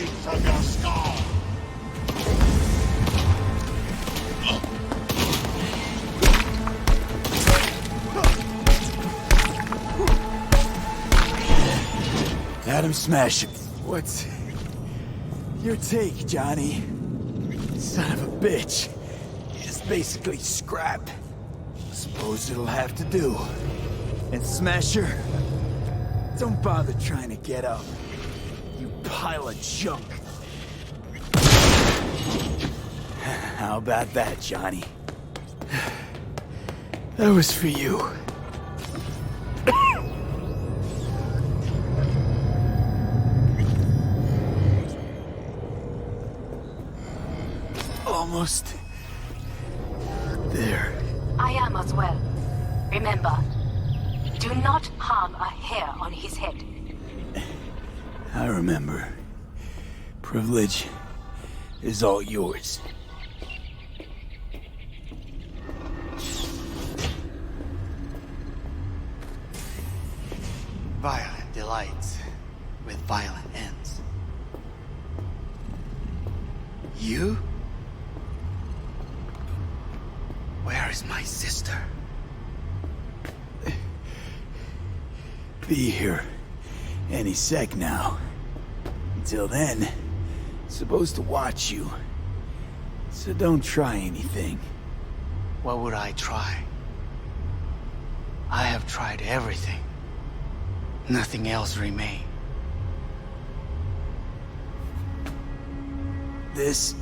bleed from your skull! Let him smash it. What's your take, Johnny? Son of a bitch. It's basically scrap. Suppose it'll have to do. And Smasher, don't bother trying to get up. You pile of junk. How about that, Johnny? That was for you. Almost there. I am as well. Remember, do not harm a hair on his head. I remember. Privilege is all yours. Violent delights with violent ends. You? Where is my sister? Be here any sec now. Until then, supposed to watch you. So don't try anything. What would I try? I have tried everything. Nothing else remains. This,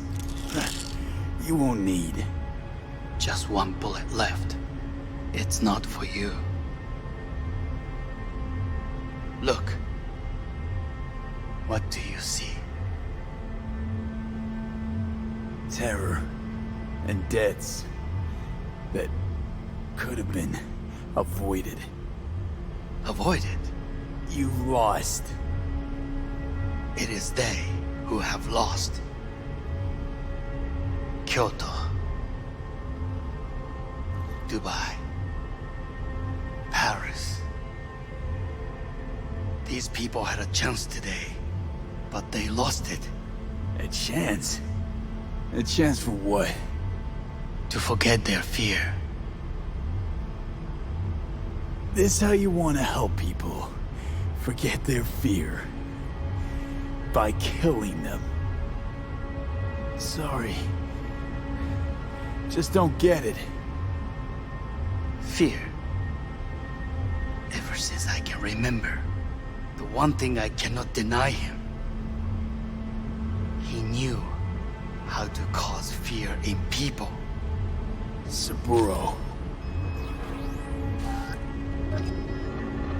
you won't need. Just one bullet left. It's not for you. Look. What do you see? Terror and deaths that could have been avoided. Avoided? You lost. It is they who have lost. Kyoto. Dubai. Paris. These people had a chance today, but they lost it. A chance? A chance for what? To forget their fear. This how you want to help people forget their fear? By killing them. Sorry. Just don't get it. Fear. Ever since I can remember, the one thing I cannot deny him. He knew how to cause fear in people. Saburo.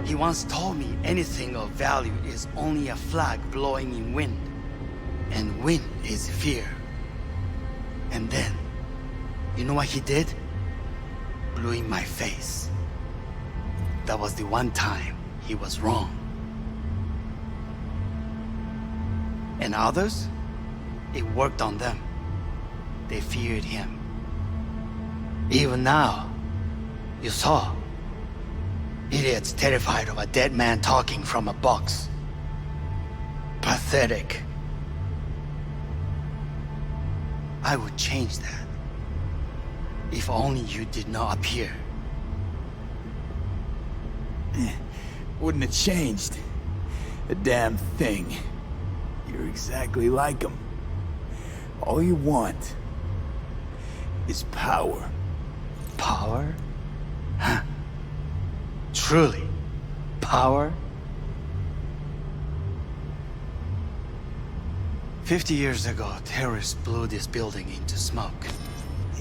He once told me anything of value is only a flag blowing in wind. And wind is fear. And then, you know what he did? Blew in my face. That was the one time he was wrong. And others? It worked on them. They feared him. Even now, you saw. Idiots terrified of a dead man talking from a box. Pathetic. I would change that. If only you did not appear. Wouldn't have changed a damn thing. You're exactly like him. All you want is power. Power? Huh. Truly, power? 50 years ago, terrorists blew this building into smoke.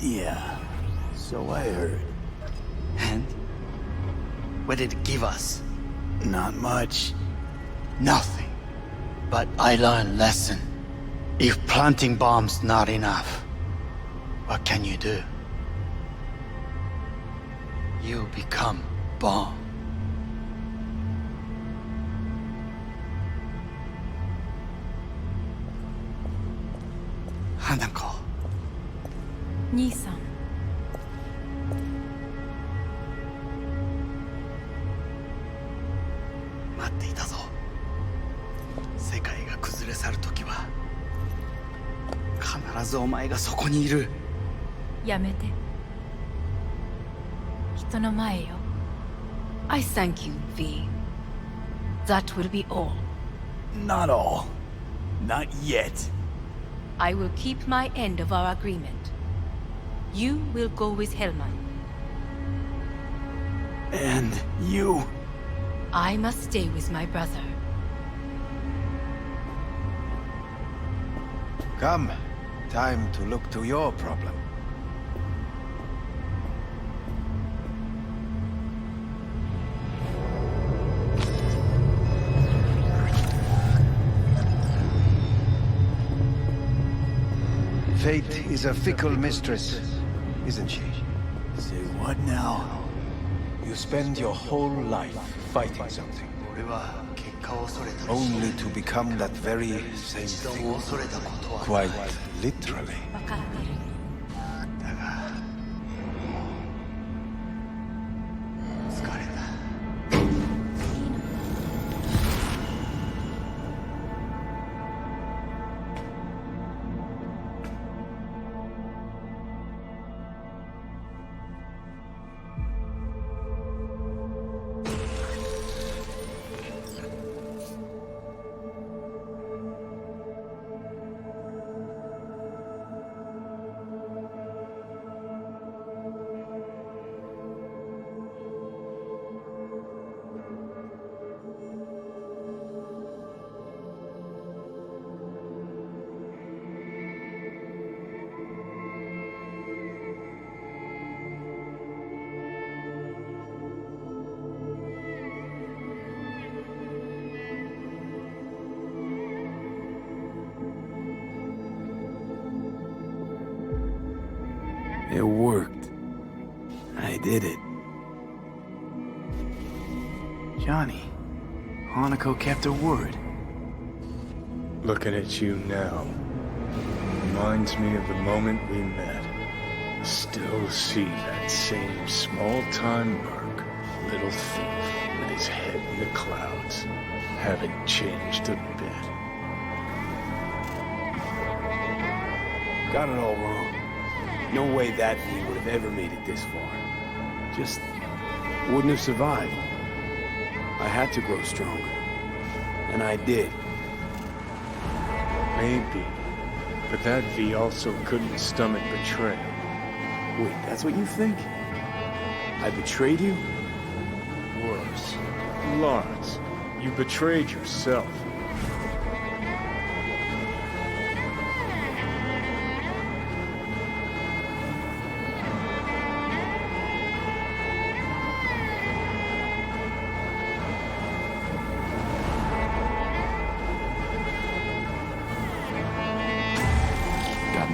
Yeah, so I heard. And? What did it give us? Not much. Nothing. But I learned a lesson. If planting bombs not enough, what can you do? You become bomb. Hanako. 兄さん。待っていたぞ。世界が崩連れ去る時は必ずお前がそこにいる。やめて。人の前よ。I thank you, V. That will be all. Not all. Not yet. I will keep my end of our agreement. You will go with Hellman. And you? I must stay with my brother. Come. Time to look to your problem. Fate is a fickle mistress, isn't she? Say what now? You spend your whole life fighting something, only to become that very same thing. Quite literally. It worked. I did it. Johnny, Hanako kept her word. Looking at you now reminds me of the moment we met. Still see that same small-time merc, little thief with his head in the clouds. Haven't changed a bit. Got it all wrong. No way that V would have ever made it this far. Just wouldn't have survived. I had to grow stronger. And I did. Maybe. But that V also couldn't stomach betrayal. Wait, that's what you think? I betrayed you? Worse. Lots. You betrayed yourself.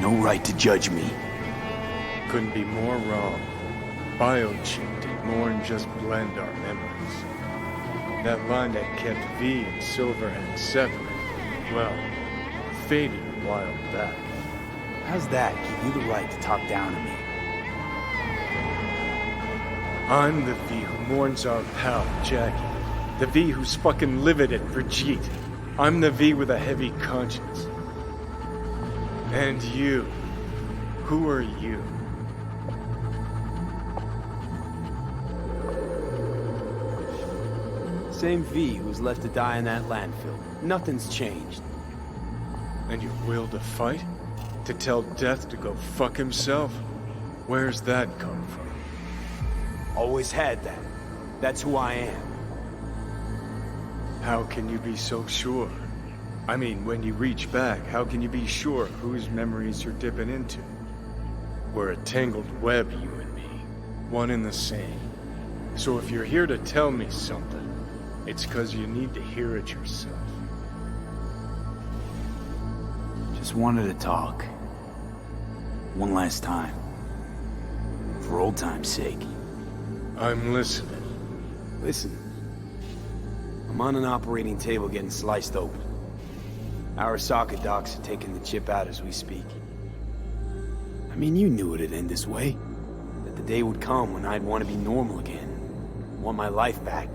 No right to judge me. Couldn't be more wrong. Biochip did more than just blend our memories. That line that kept V and Silverhand separate, well, faded a while back. How's that give you the right to talk down to me? I'm the V who mourns our pal, Jackie. The V who's fucking livid at Brigitte. I'm the V with a heavy conscience. And you. Who are you? Same V who's left to die in that landfill. Nothing's changed. And your will to fight? To tell Death to go fuck himself? Where's that come from? Always had that. That's who I am. How can you be so sure? I mean, when you reach back, how can you be sure whose memories you're dipping into? We're a tangled web, you and me. One and the same. So if you're here to tell me something, it's 'cause you need to hear it yourself. Just wanted to talk. One last time. For old time's sake. I'm listening. Listen. I'm on an operating table getting sliced open. Arasaka docs are taking the chip out as we speak. I mean, you knew it'd end this way. That the day would come when I'd want to be normal again. Want my life back.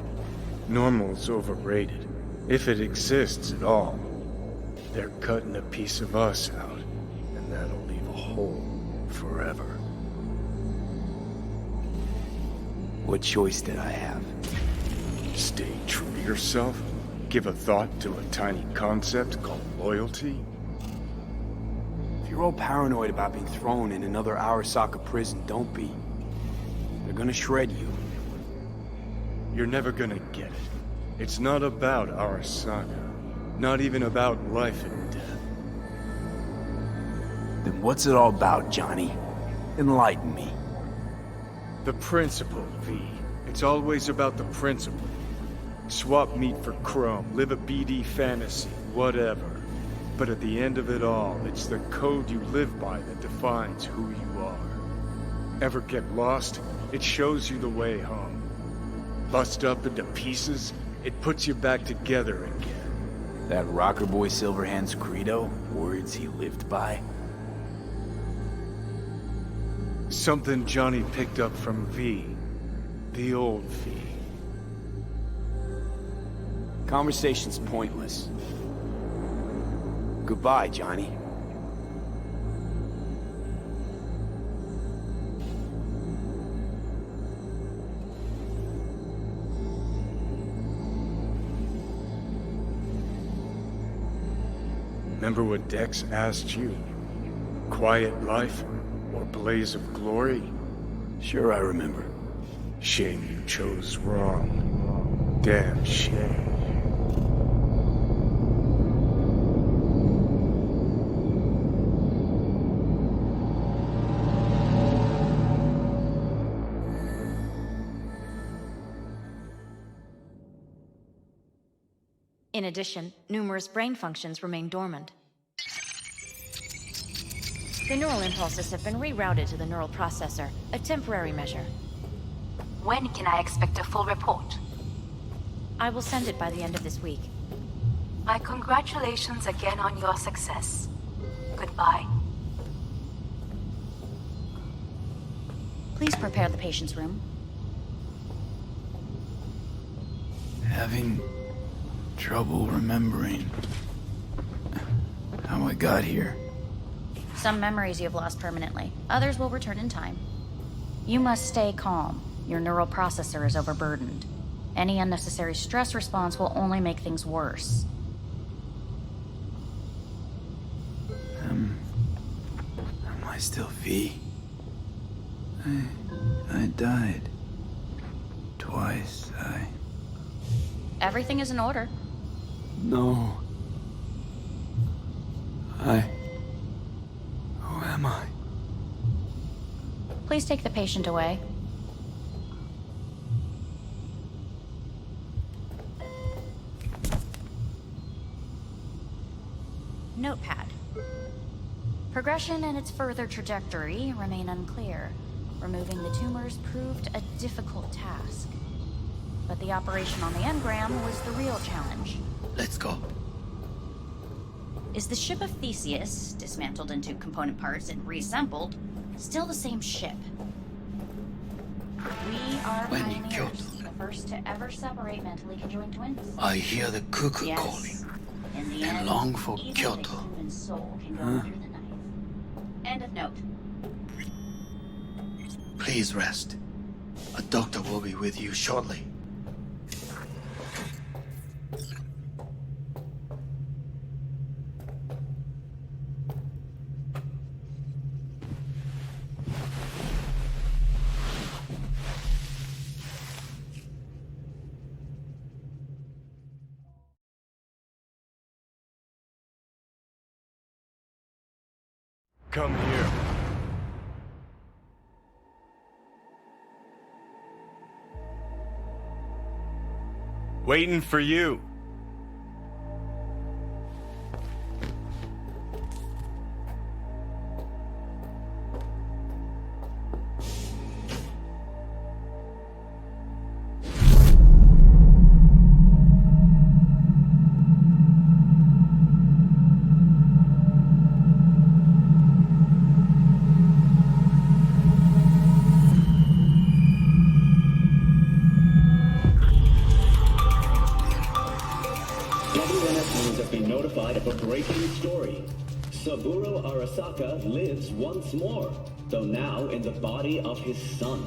Normal's overrated. If it exists at all. they're cutting a piece of us out, and that'll leave a hole forever. What choice did I have? Stay true to yourself? Give a thought to a tiny concept called loyalty? If you're all paranoid about being thrown in another Arasaka prison, don't be. They're gonna shred you. You're never gonna get it. It's not about Arasaka. Not even about life and death. Then what's it all about, Johnny? Enlighten me. The principle, V. It's always about the principle. Swap meat for chrome, live a BD fantasy, whatever. But at the end of it all, it's the code you live by that defines who you are. Ever get lost? It shows you the way home. Bust up into pieces, it puts you back together again. That rocker boy Silverhand's credo? Words he lived by? Something Johnny picked up from V. The old V. Conversation's pointless. Goodbye, Johnny. Remember what Dex asked you? Quiet life or blaze of glory? Sure I remember. Shame you chose wrong. Damn shame. In addition, numerous brain functions remain dormant. The neural impulses have been rerouted to the neural processor, a temporary measure. When can I expect a full report? I will send it by the end of this week. My congratulations again on your success. Goodbye. Please prepare the patient's room. Having trouble remembering how I got here. Some memories you have lost permanently. Others will return in time. You must stay calm. Your neural processor is overburdened. Any unnecessary stress response will only make things worse. Am I still V? I died. Twice, Everything is in order. No. Who am I? Please take the patient away. Notepad. Progression and its further trajectory remain unclear. Removing the tumors proved a difficult task. But the operation on the engram was the real challenge. Let's go. Is the ship of Theseus, dismantled into component parts and reassembled, still the same ship? We are pioneers, the first to ever separate mentally conjoined twins. I hear the cuckoo Yes. calling In the and end, long for even Kyoto. the human soul can go under the knife. End of note. Please rest. A doctor will be with you shortly. Come here. Waiting for you. breaking story. Saburo Arasaka lives once more, though now in the body of his son.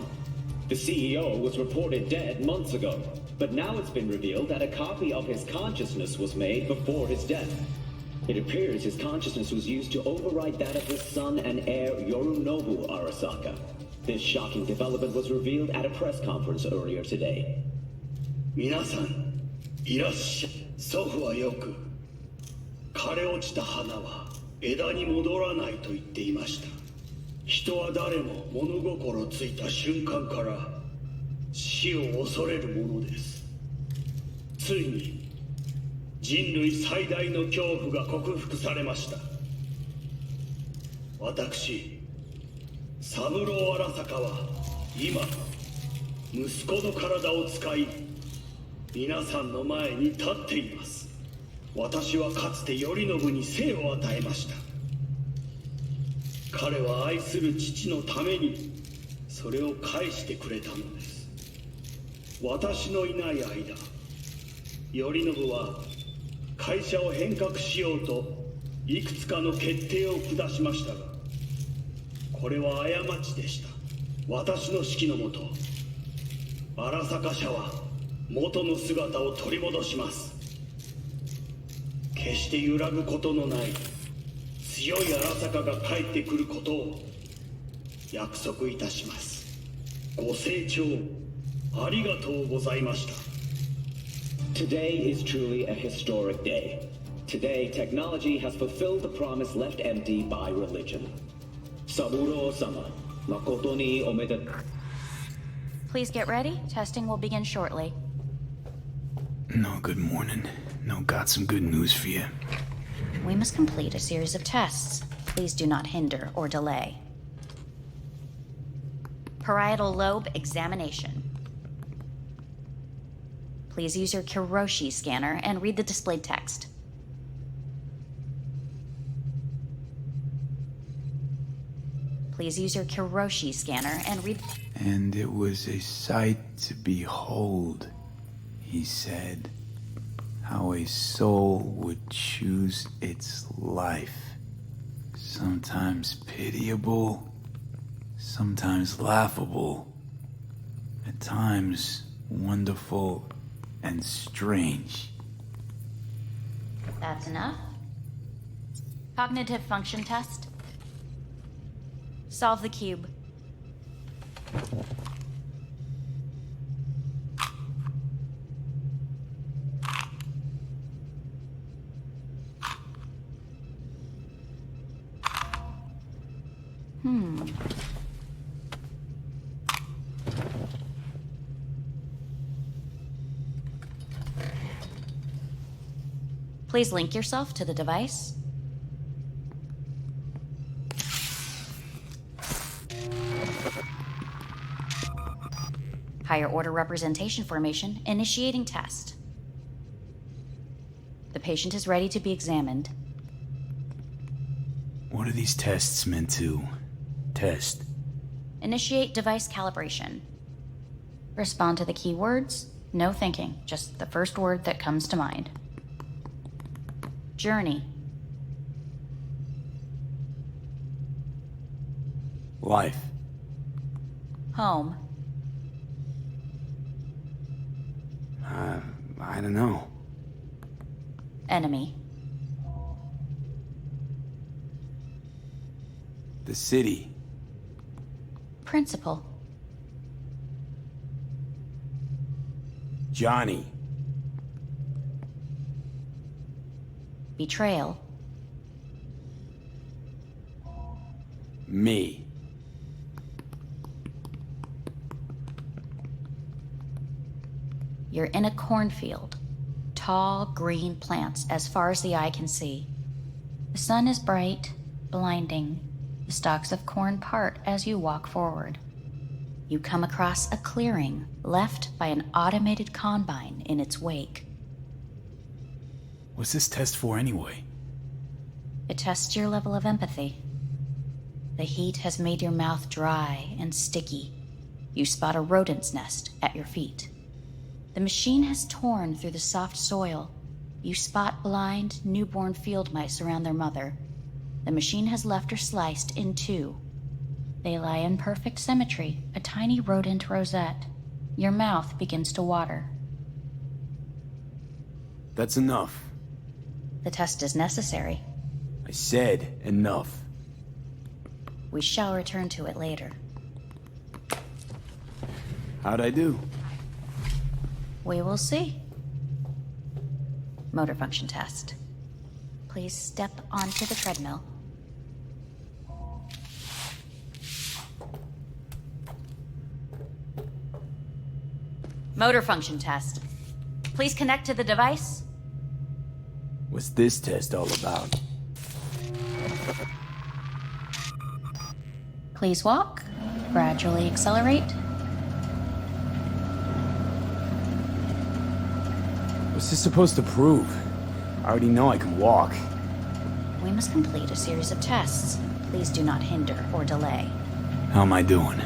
The CEO was reported dead months ago, but now it's been revealed that a copy of his consciousness was made before his death. It appears his consciousness was used to override that of his son and heir Yorinobu Arasaka. This shocking development was revealed at a press conference earlier today. 皆さん、いらっしゃい。祖父はよく、枯れ落ちた花は枝に戻らないと言っていました。人は誰も物心ついた瞬間から死を恐れるものです。ついに人類最大の恐怖が克服されました。私、三郎荒坂は今、息子の体を使い、皆さんの前に立っています。私はかつて頼信に生を与えました。彼は愛する父のためにそれを返してくれたのです。私のいない間、頼信は会社を変革しようといくつかの決定を下しましたが、これは過ちでした。私の指揮のもと、荒坂社は元の姿を取り戻します。決して揺らぐことのない強い荒坂が帰ってくることを約束いたします。ご清聴ありがとうございました。 Today is truly a historic day. Today, technology has fulfilled the promise left empty by religion. Saburo-sama, makoto ni omedetou. Please get ready. Testing will begin shortly. No, good morning. No, got some good news for you. We must complete a series of tests. Please do not hinder or delay. Parietal lobe examination. Please use your Kiroshi scanner and read the displayed text. Please use your Kiroshi scanner and read... And it was a sight to behold, he said, how a soul would choose its life. Sometimes pitiable, sometimes laughable, at times wonderful and strange. That's enough. Cognitive function test. Solve the cube. Please link yourself to the device. Higher order representation formation, initiating test. The patient is ready to be examined. What are these tests meant to test? Initiate device calibration. Respond to the keywords. No thinking, just the first word that comes to mind. Journey. Life. Home. I don't know. Enemy. The city. Principal. Johnny. Betrayal. Me. You're in a cornfield. Tall, green plants as far as the eye can see. The sun is bright, blinding. The stalks of corn part as you walk forward. You come across a clearing left by an automated combine in its wake. What's this test for anyway? It tests your level of empathy. The heat has made your mouth dry and sticky. You spot a rodent's nest at your feet. The machine has torn through the soft soil, You spot blind, newborn field mice around their mother. The machine has left her sliced in two. They lie in perfect symmetry, a tiny rodent rosette. Your mouth begins to water. That's enough. The test is necessary. I said enough. We shall return to it later. How'd I do? We will see. Motor function test. Please step onto the treadmill. Motor function test. Please connect to the device. What's this test all about? Please walk. Gradually accelerate. What's this supposed to prove? I already know I can walk. We must complete a series of tests. Please do not hinder or delay. How am I doing?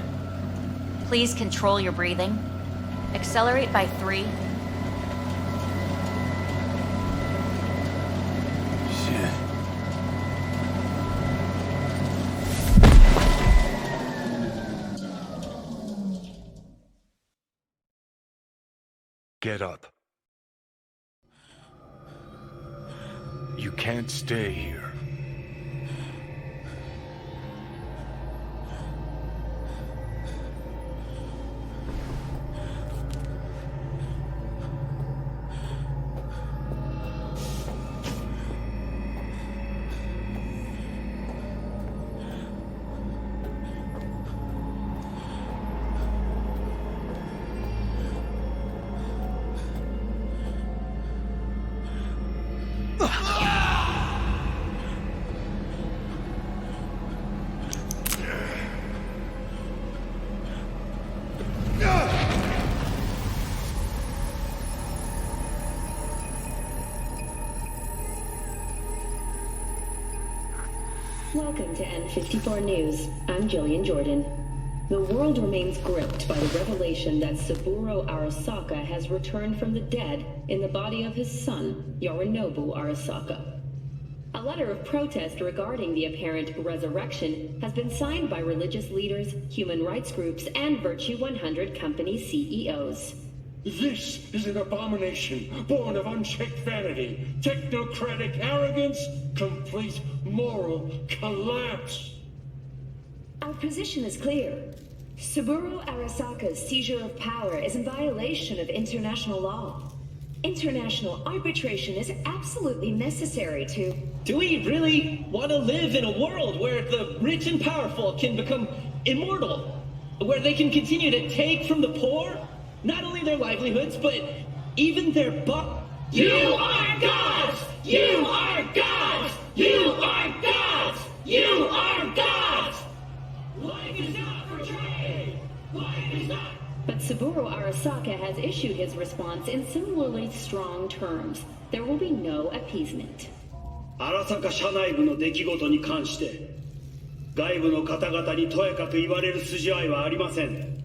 Please control your breathing. Accelerate by 3. Shit. Get up. You can't stay here. Welcome to N54 News. I'm Jillian Jordan. The world remains gripped by the revelation that Saburo Arasaka has returned from the dead in the body of his son, Yorinobu Arasaka. A letter of protest regarding the apparent resurrection has been signed by religious leaders, human rights groups, and Virtue 100 company CEOs. This is an abomination born of unchecked vanity, technocratic arrogance, complete moral collapse. Our position is clear. Saburo Arasaka's seizure of power is in violation of international law. International arbitration is absolutely necessary to... Do we really want to live in a world where the rich and powerful can become immortal? Where they can continue to take from the poor? Not only their livelihoods, but even their You are gods! You are gods! You are gods! You are gods! Life is not for trade! Life is not... But Saburo Arasaka has issued his response in similarly strong terms. There will be no appeasement. 荒坂社内部の出来事に関して外部の方々にとやかく言われる筋合いはありません。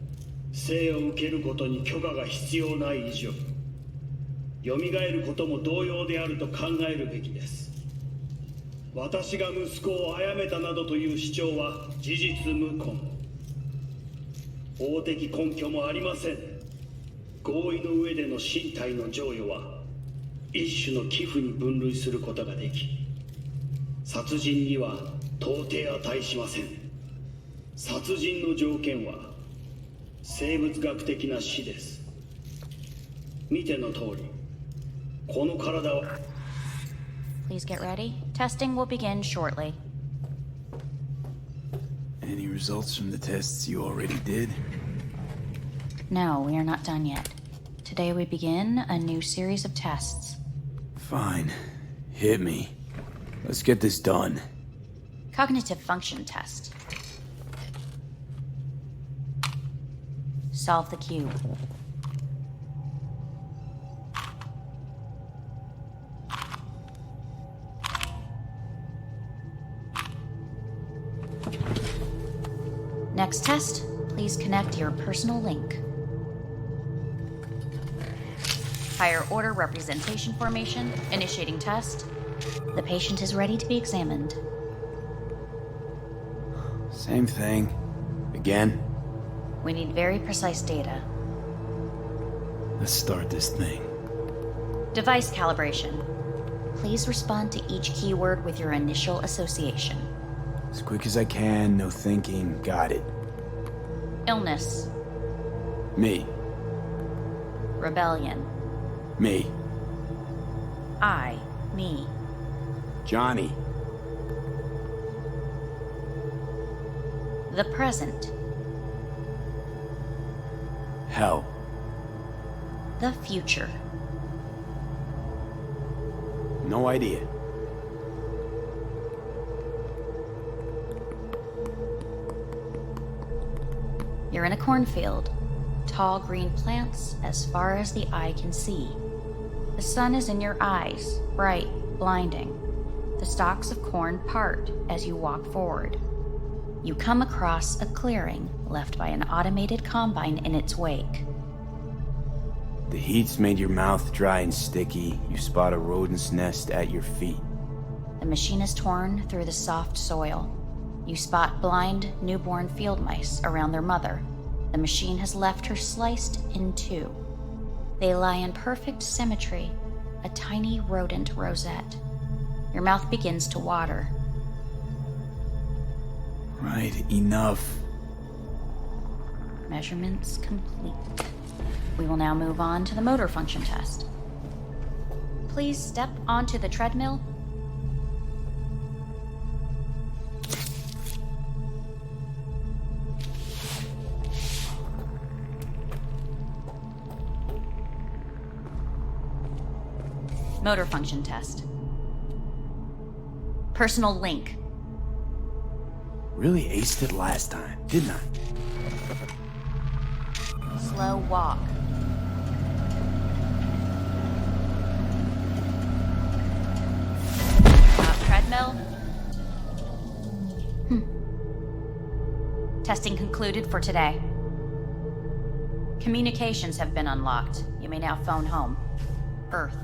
生を受けることに許可が必要ない以上、蘇ることも同様であると考えるべきです。私が息子を殺めたなどという主張は事実無根。法的根拠もありません。合意の上での身体の贈与は一種の寄付に分類することができ、殺人には到底値しません。殺人の条件は生物学的な死です。見ての通り、この体は Please get ready. Testing will begin shortly. Any results from the tests you already did? No, we are not done yet. Today we begin a new series of tests. Fine. Hit me. Let's get this done. Cognitive function test. Solve the cube. Next test, please connect your personal link. Higher order representation formation, initiating test. The patient is ready to be examined. Same thing. Again? We need very precise data. Let's start this thing. Device calibration. Please respond to each keyword with your initial association. As quick as I can, no thinking. Got it. Illness. Me. Rebellion. Me. Me. Johnny. The present. Hell. The future. No idea. You're in a cornfield. Tall green plants as far as the eye can see. The sun is in your eyes, bright, blinding. The stalks of corn part as you walk forward. You come across a clearing left by an automated combine in its wake. The heat's made your mouth dry and sticky. You spot a rodent's nest at your feet. The machine is torn through the soft soil. You spot blind, newborn field mice around their mother. The machine has left her sliced in two. They lie in perfect symmetry, a tiny rodent rosette. Your mouth begins to water. Right, enough. Measurements complete. We will now move on to the motor function test. Please step onto the treadmill. Motor function test. Personal link. Really aced it last time, didn't I? Slow walk. Treadmill. Testing concluded for today. Communications have been unlocked. You may now phone home. Earth.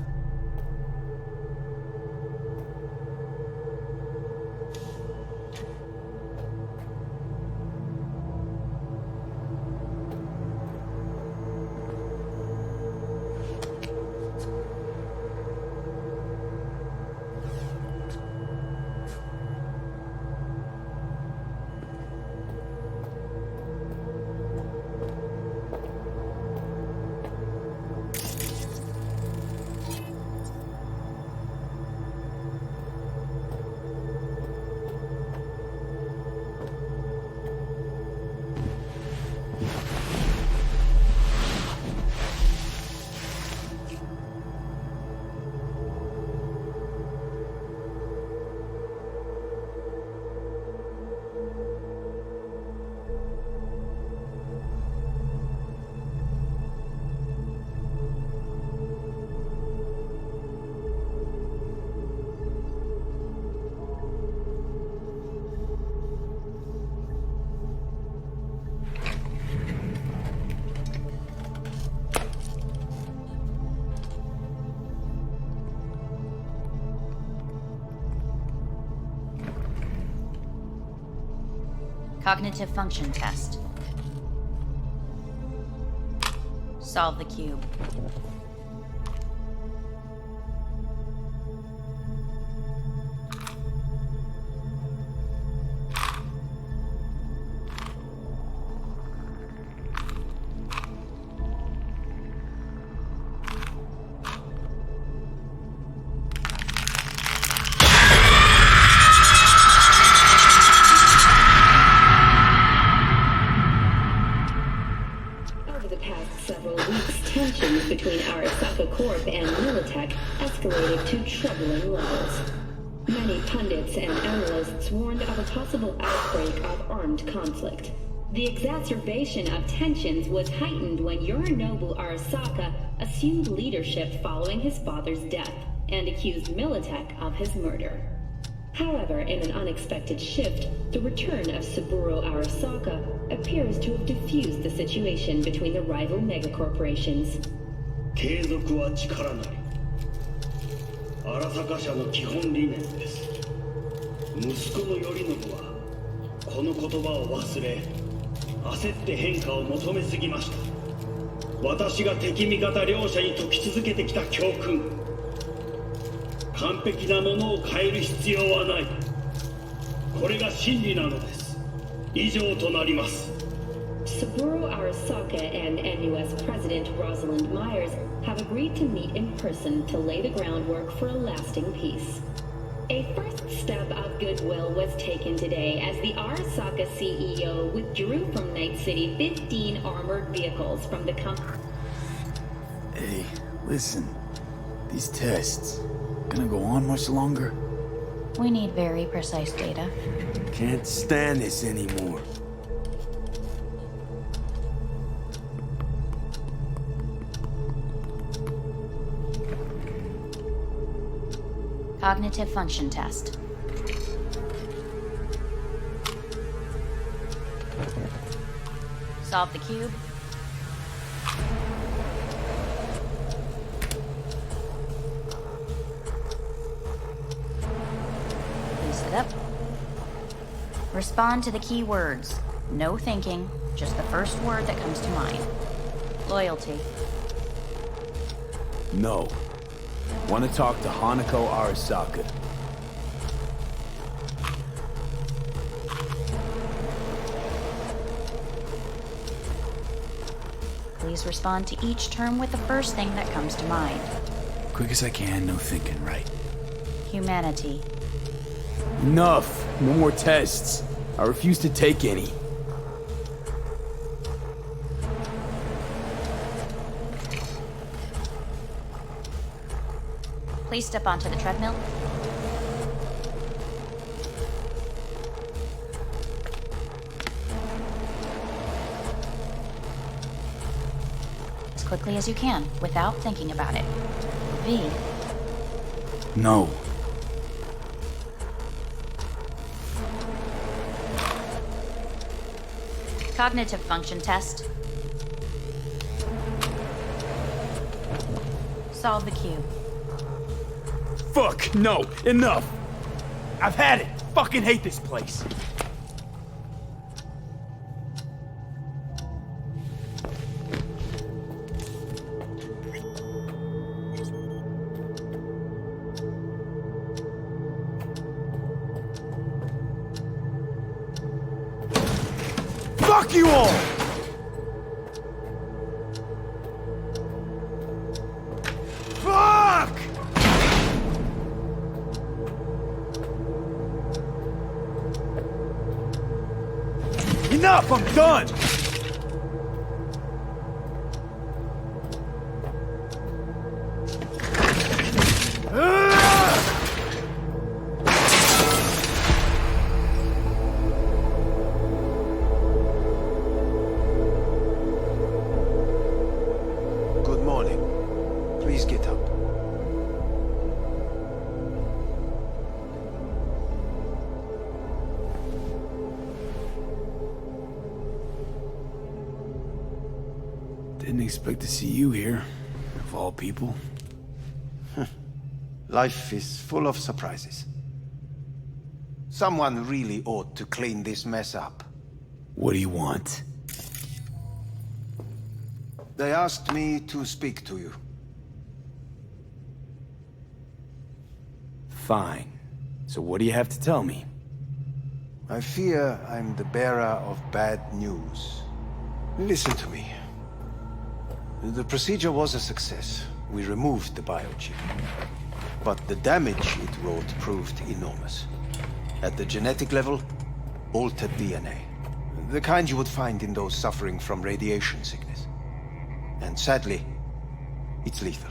Cognitive function test. Solve the cube. Between Arasaka Corp and Militech escalated to troubling levels. Many pundits and analysts warned of a possible outbreak of armed conflict. The exacerbation of tensions was heightened when Yorinobu Arasaka assumed leadership following his father's death and accused Militech of his murder. However, in an unexpected shift, the return of Saburo Arasaka appears to have diffused the situation between the rival megacorporations. 継続は力なり。荒坂社の基本理念です。息子の頼信はこの言葉を忘れ、焦って変化を求めすぎました。私が敵味方両者に解き続けてきた教訓、完璧なものを変える必要はない。これが真理なのです。以上となります。Saburo Arasaka and NUS President Rosalind Myers have agreed to meet in person to lay the groundwork for a lasting peace. A first step of goodwill was taken today as the Arasaka CEO withdrew from Night City 15 armored vehicles from the company. Hey, listen. These tests, gonna go on much longer? We need very precise data. Can't stand this anymore. Cognitive function test. Solve the cube. Piece it up. Respond to the key words. No thinking, just the first word that comes to mind. Loyalty. No. Want to talk to Hanako Arasaka. Please respond to each term with the first thing that comes to mind. Quick as I can, no thinking, right? Humanity. Enough! No more tests. I refuse to take any. Please step onto the treadmill. As quickly as you can, without thinking about it. V. No. Cognitive function test. Solve the cube. Fuck, no, enough! I've had it! Fucking hate this place! Fuck you all! Fuck! Enough! I'm done! Good morning. Please get up. Didn't expect to see you here, of all people. Life is full of surprises. Someone really ought to clean this mess up. What do you want? They asked me to speak to you. Fine. So what do you have to tell me? I fear I'm the bearer of bad news. Listen to me. The procedure was a success. We removed the biochip. But the damage it wrought proved enormous. At the genetic level, altered DNA. The kind you would find in those suffering from radiation sickness. And sadly, it's lethal.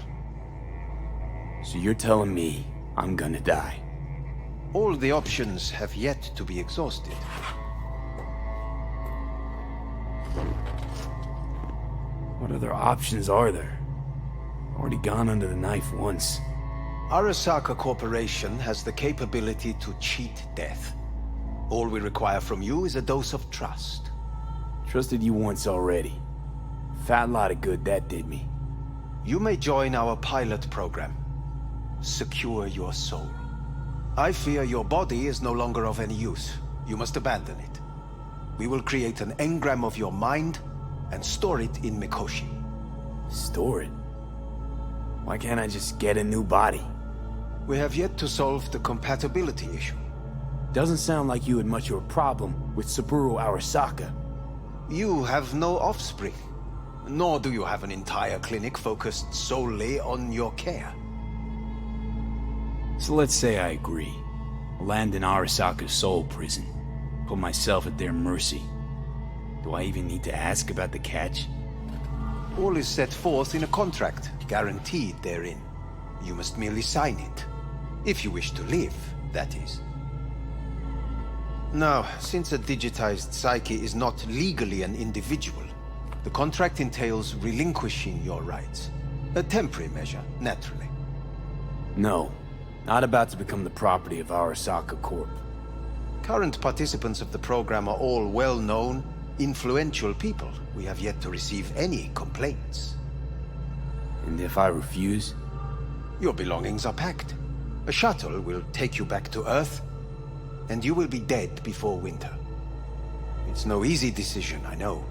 So you're telling me I'm gonna die? All the options have yet to be exhausted. What other options are there? Already gone under the knife once. Arasaka Corporation has the capability to cheat death. All we require from you is a dose of trust. Trusted you once already. Fat lot of good that did me. You may join our pilot program. Secure your soul. I fear your body is no longer of any use. You must abandon it. We will create an engram of your mind and store it in Mikoshi. Store it? Why can't I just get a new body? We have yet to solve the compatibility issue. Doesn't sound like you had much of a problem with Saburo Arasaka. You have no offspring, nor do you have an entire clinic focused solely on your care. So let's say I agree. Land in Arasaka's soul prison. Put myself at their mercy. Do I even need to ask about the catch? All is set forth in a contract, guaranteed therein. You must merely sign it. If you wish to live, that is. Now, since a digitized psyche is not legally an individual, the contract entails relinquishing your rights. A temporary measure, naturally. No. Not about to become the property of Arasaka Corp. Current participants of the program are all well-known, influential people. We have yet to receive any complaints. And if I refuse? Your belongings are packed. A shuttle will take you back to Earth, and you will be dead before winter. It's no easy decision, I know.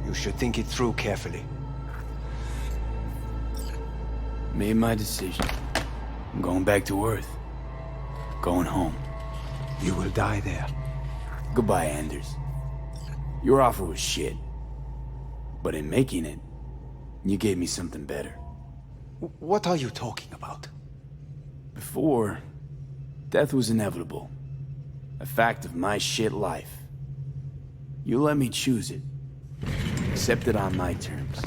You should think it through carefully. Made my decision. I'm going back to Earth. Going home. You will die there. Goodbye, Anders. Your offer was shit. But in making it, you gave me something better. What are you talking about? Before, death was inevitable. A fact of my shit life. You let me choose it. Accept it on my terms.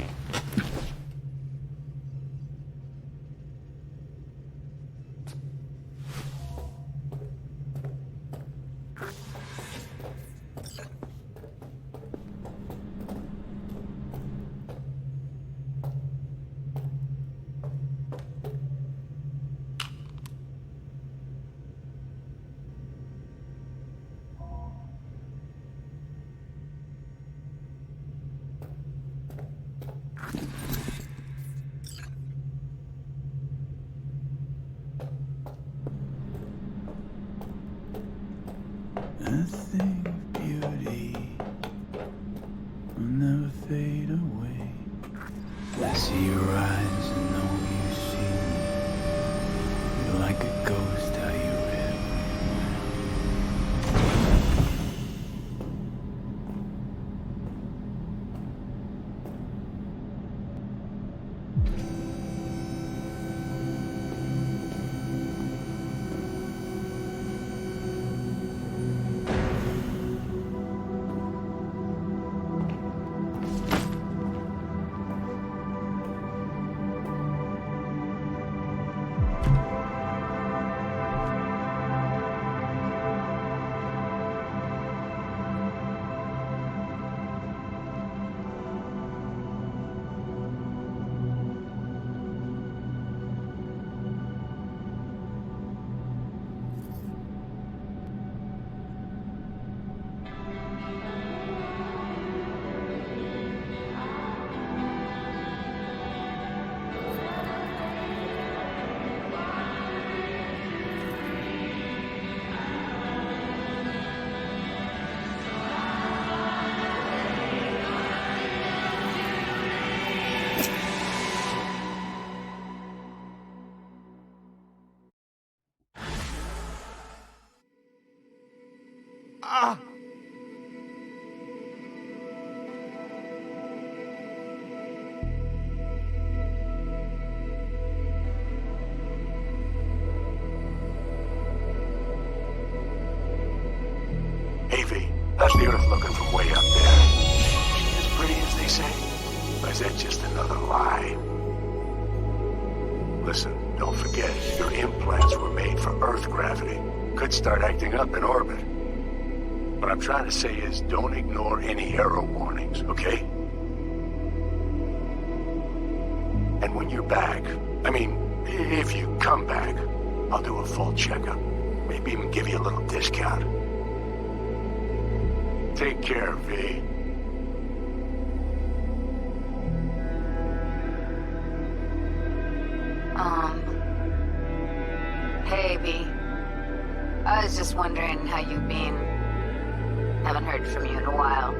A thing of beauty will never fade away. I see your eyes and know you see me. You're like a ghost, how you read How's the Earth looking from way up there? As pretty as they say? Or is that just another lie? Listen, don't forget, your implants were made for Earth gravity. Could start acting up in orbit. What I'm trying to say is, don't ignore any error warnings, okay? And when you're back, if you come back, I'll do a full checkup. Maybe even give you a little discount. Take care, V. wondering how you've been. Haven't heard from you in a while.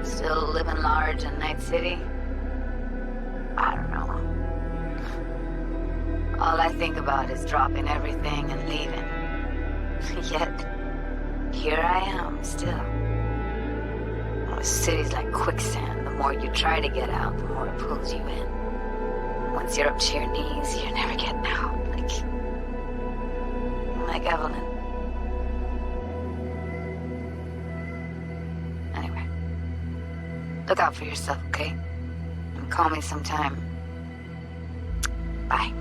Still living large in Night City? I don't know. All I think about is dropping everything and leaving. Yet, here I am, still. Oh, the city's like quicksand. The more you try to get out, the more it pulls you in. Once you're up to your knees, you're never getting out. Like Evelyn. Anyway. Look out for yourself, okay? And call me sometime. Bye.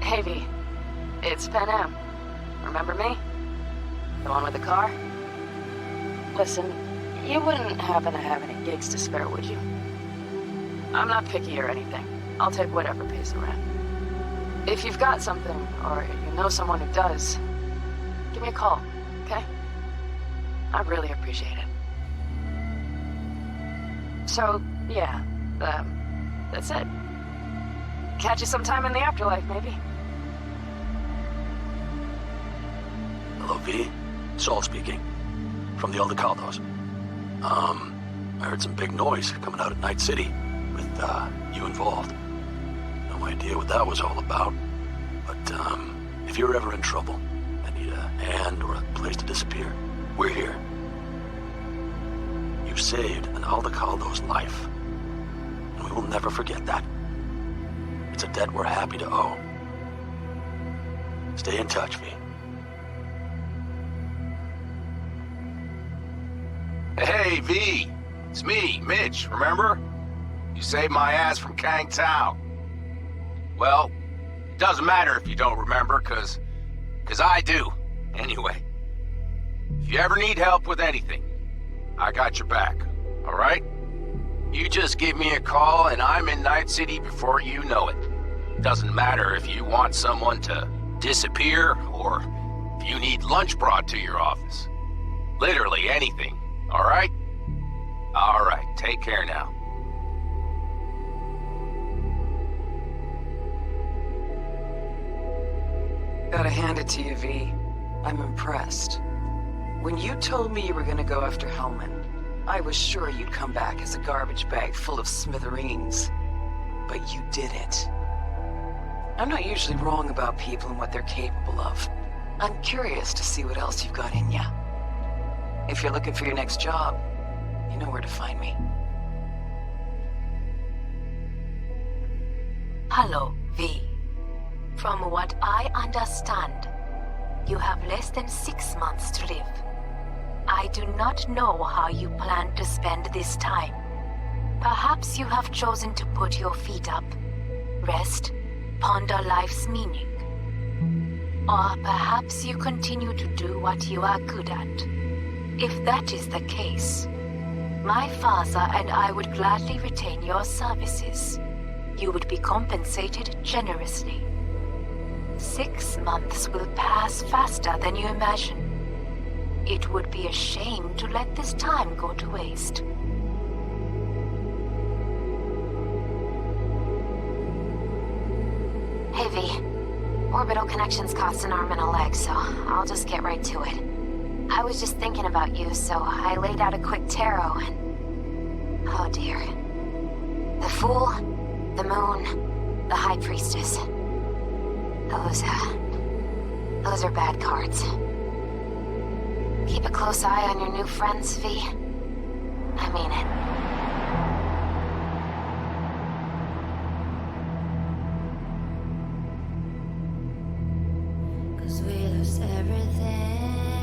Hey, V. It's Pan Am. Remember me? The one with the car? Listen, you wouldn't happen to have any gigs to spare, would you? I'm not picky or anything. I'll take whatever pays the rent. If you've got something, or you know someone who does, give me a call, okay? I really appreciate it. So, yeah, that's it. Catch you sometime in the afterlife, maybe. Hello, V. Saul speaking. From the Caldos. I heard some big noise coming out of Night City with, you involved. No idea what that was all about. But, if you're ever in trouble and need a hand or a place to disappear, we're here. You saved an Caldo's life. And we will never forget that. It's a debt we're happy to owe. Stay in touch, V. Hey, V. It's me, Mitch, remember? You saved my ass from Kang Tao. Well, it doesn't matter if you don't remember, cause I do. Anyway, if you ever need help with anything, I got your back, alright? You just give me a call and I'm in Night City before you know it. Doesn't matter if you want someone to disappear or if you need lunch brought to your office. Literally anything, alright? Alright, take care now. Gotta hand it to you, V. I'm impressed. When you told me you were gonna go after Hellman, I was sure you'd come back as a garbage bag full of smithereens. But you didn't. I'm not usually wrong about people and what they're capable of. I'm curious to see what else you've got in ya. If you're looking for your next job, you know where to find me. Hello, V. From what I understand, you have less than 6 months to live. I do not know how you plan to spend this time. Perhaps you have chosen to put your feet up, rest, ponder life's meaning. Or perhaps you continue to do what you are good at. If that is the case, my father and I would gladly retain your services. You would be compensated generously. 6 months will pass faster than you imagine. It would be a shame to let this time go to waste. Hey, V. Orbital connections cost an arm and a leg, so I'll just get right to it. I was just thinking about you, so I laid out a quick tarot and... oh dear. The Fool, the Moon, the High Priestess. Those are bad cards. Keep a close eye on your new friends, V. I mean it. We lose everything.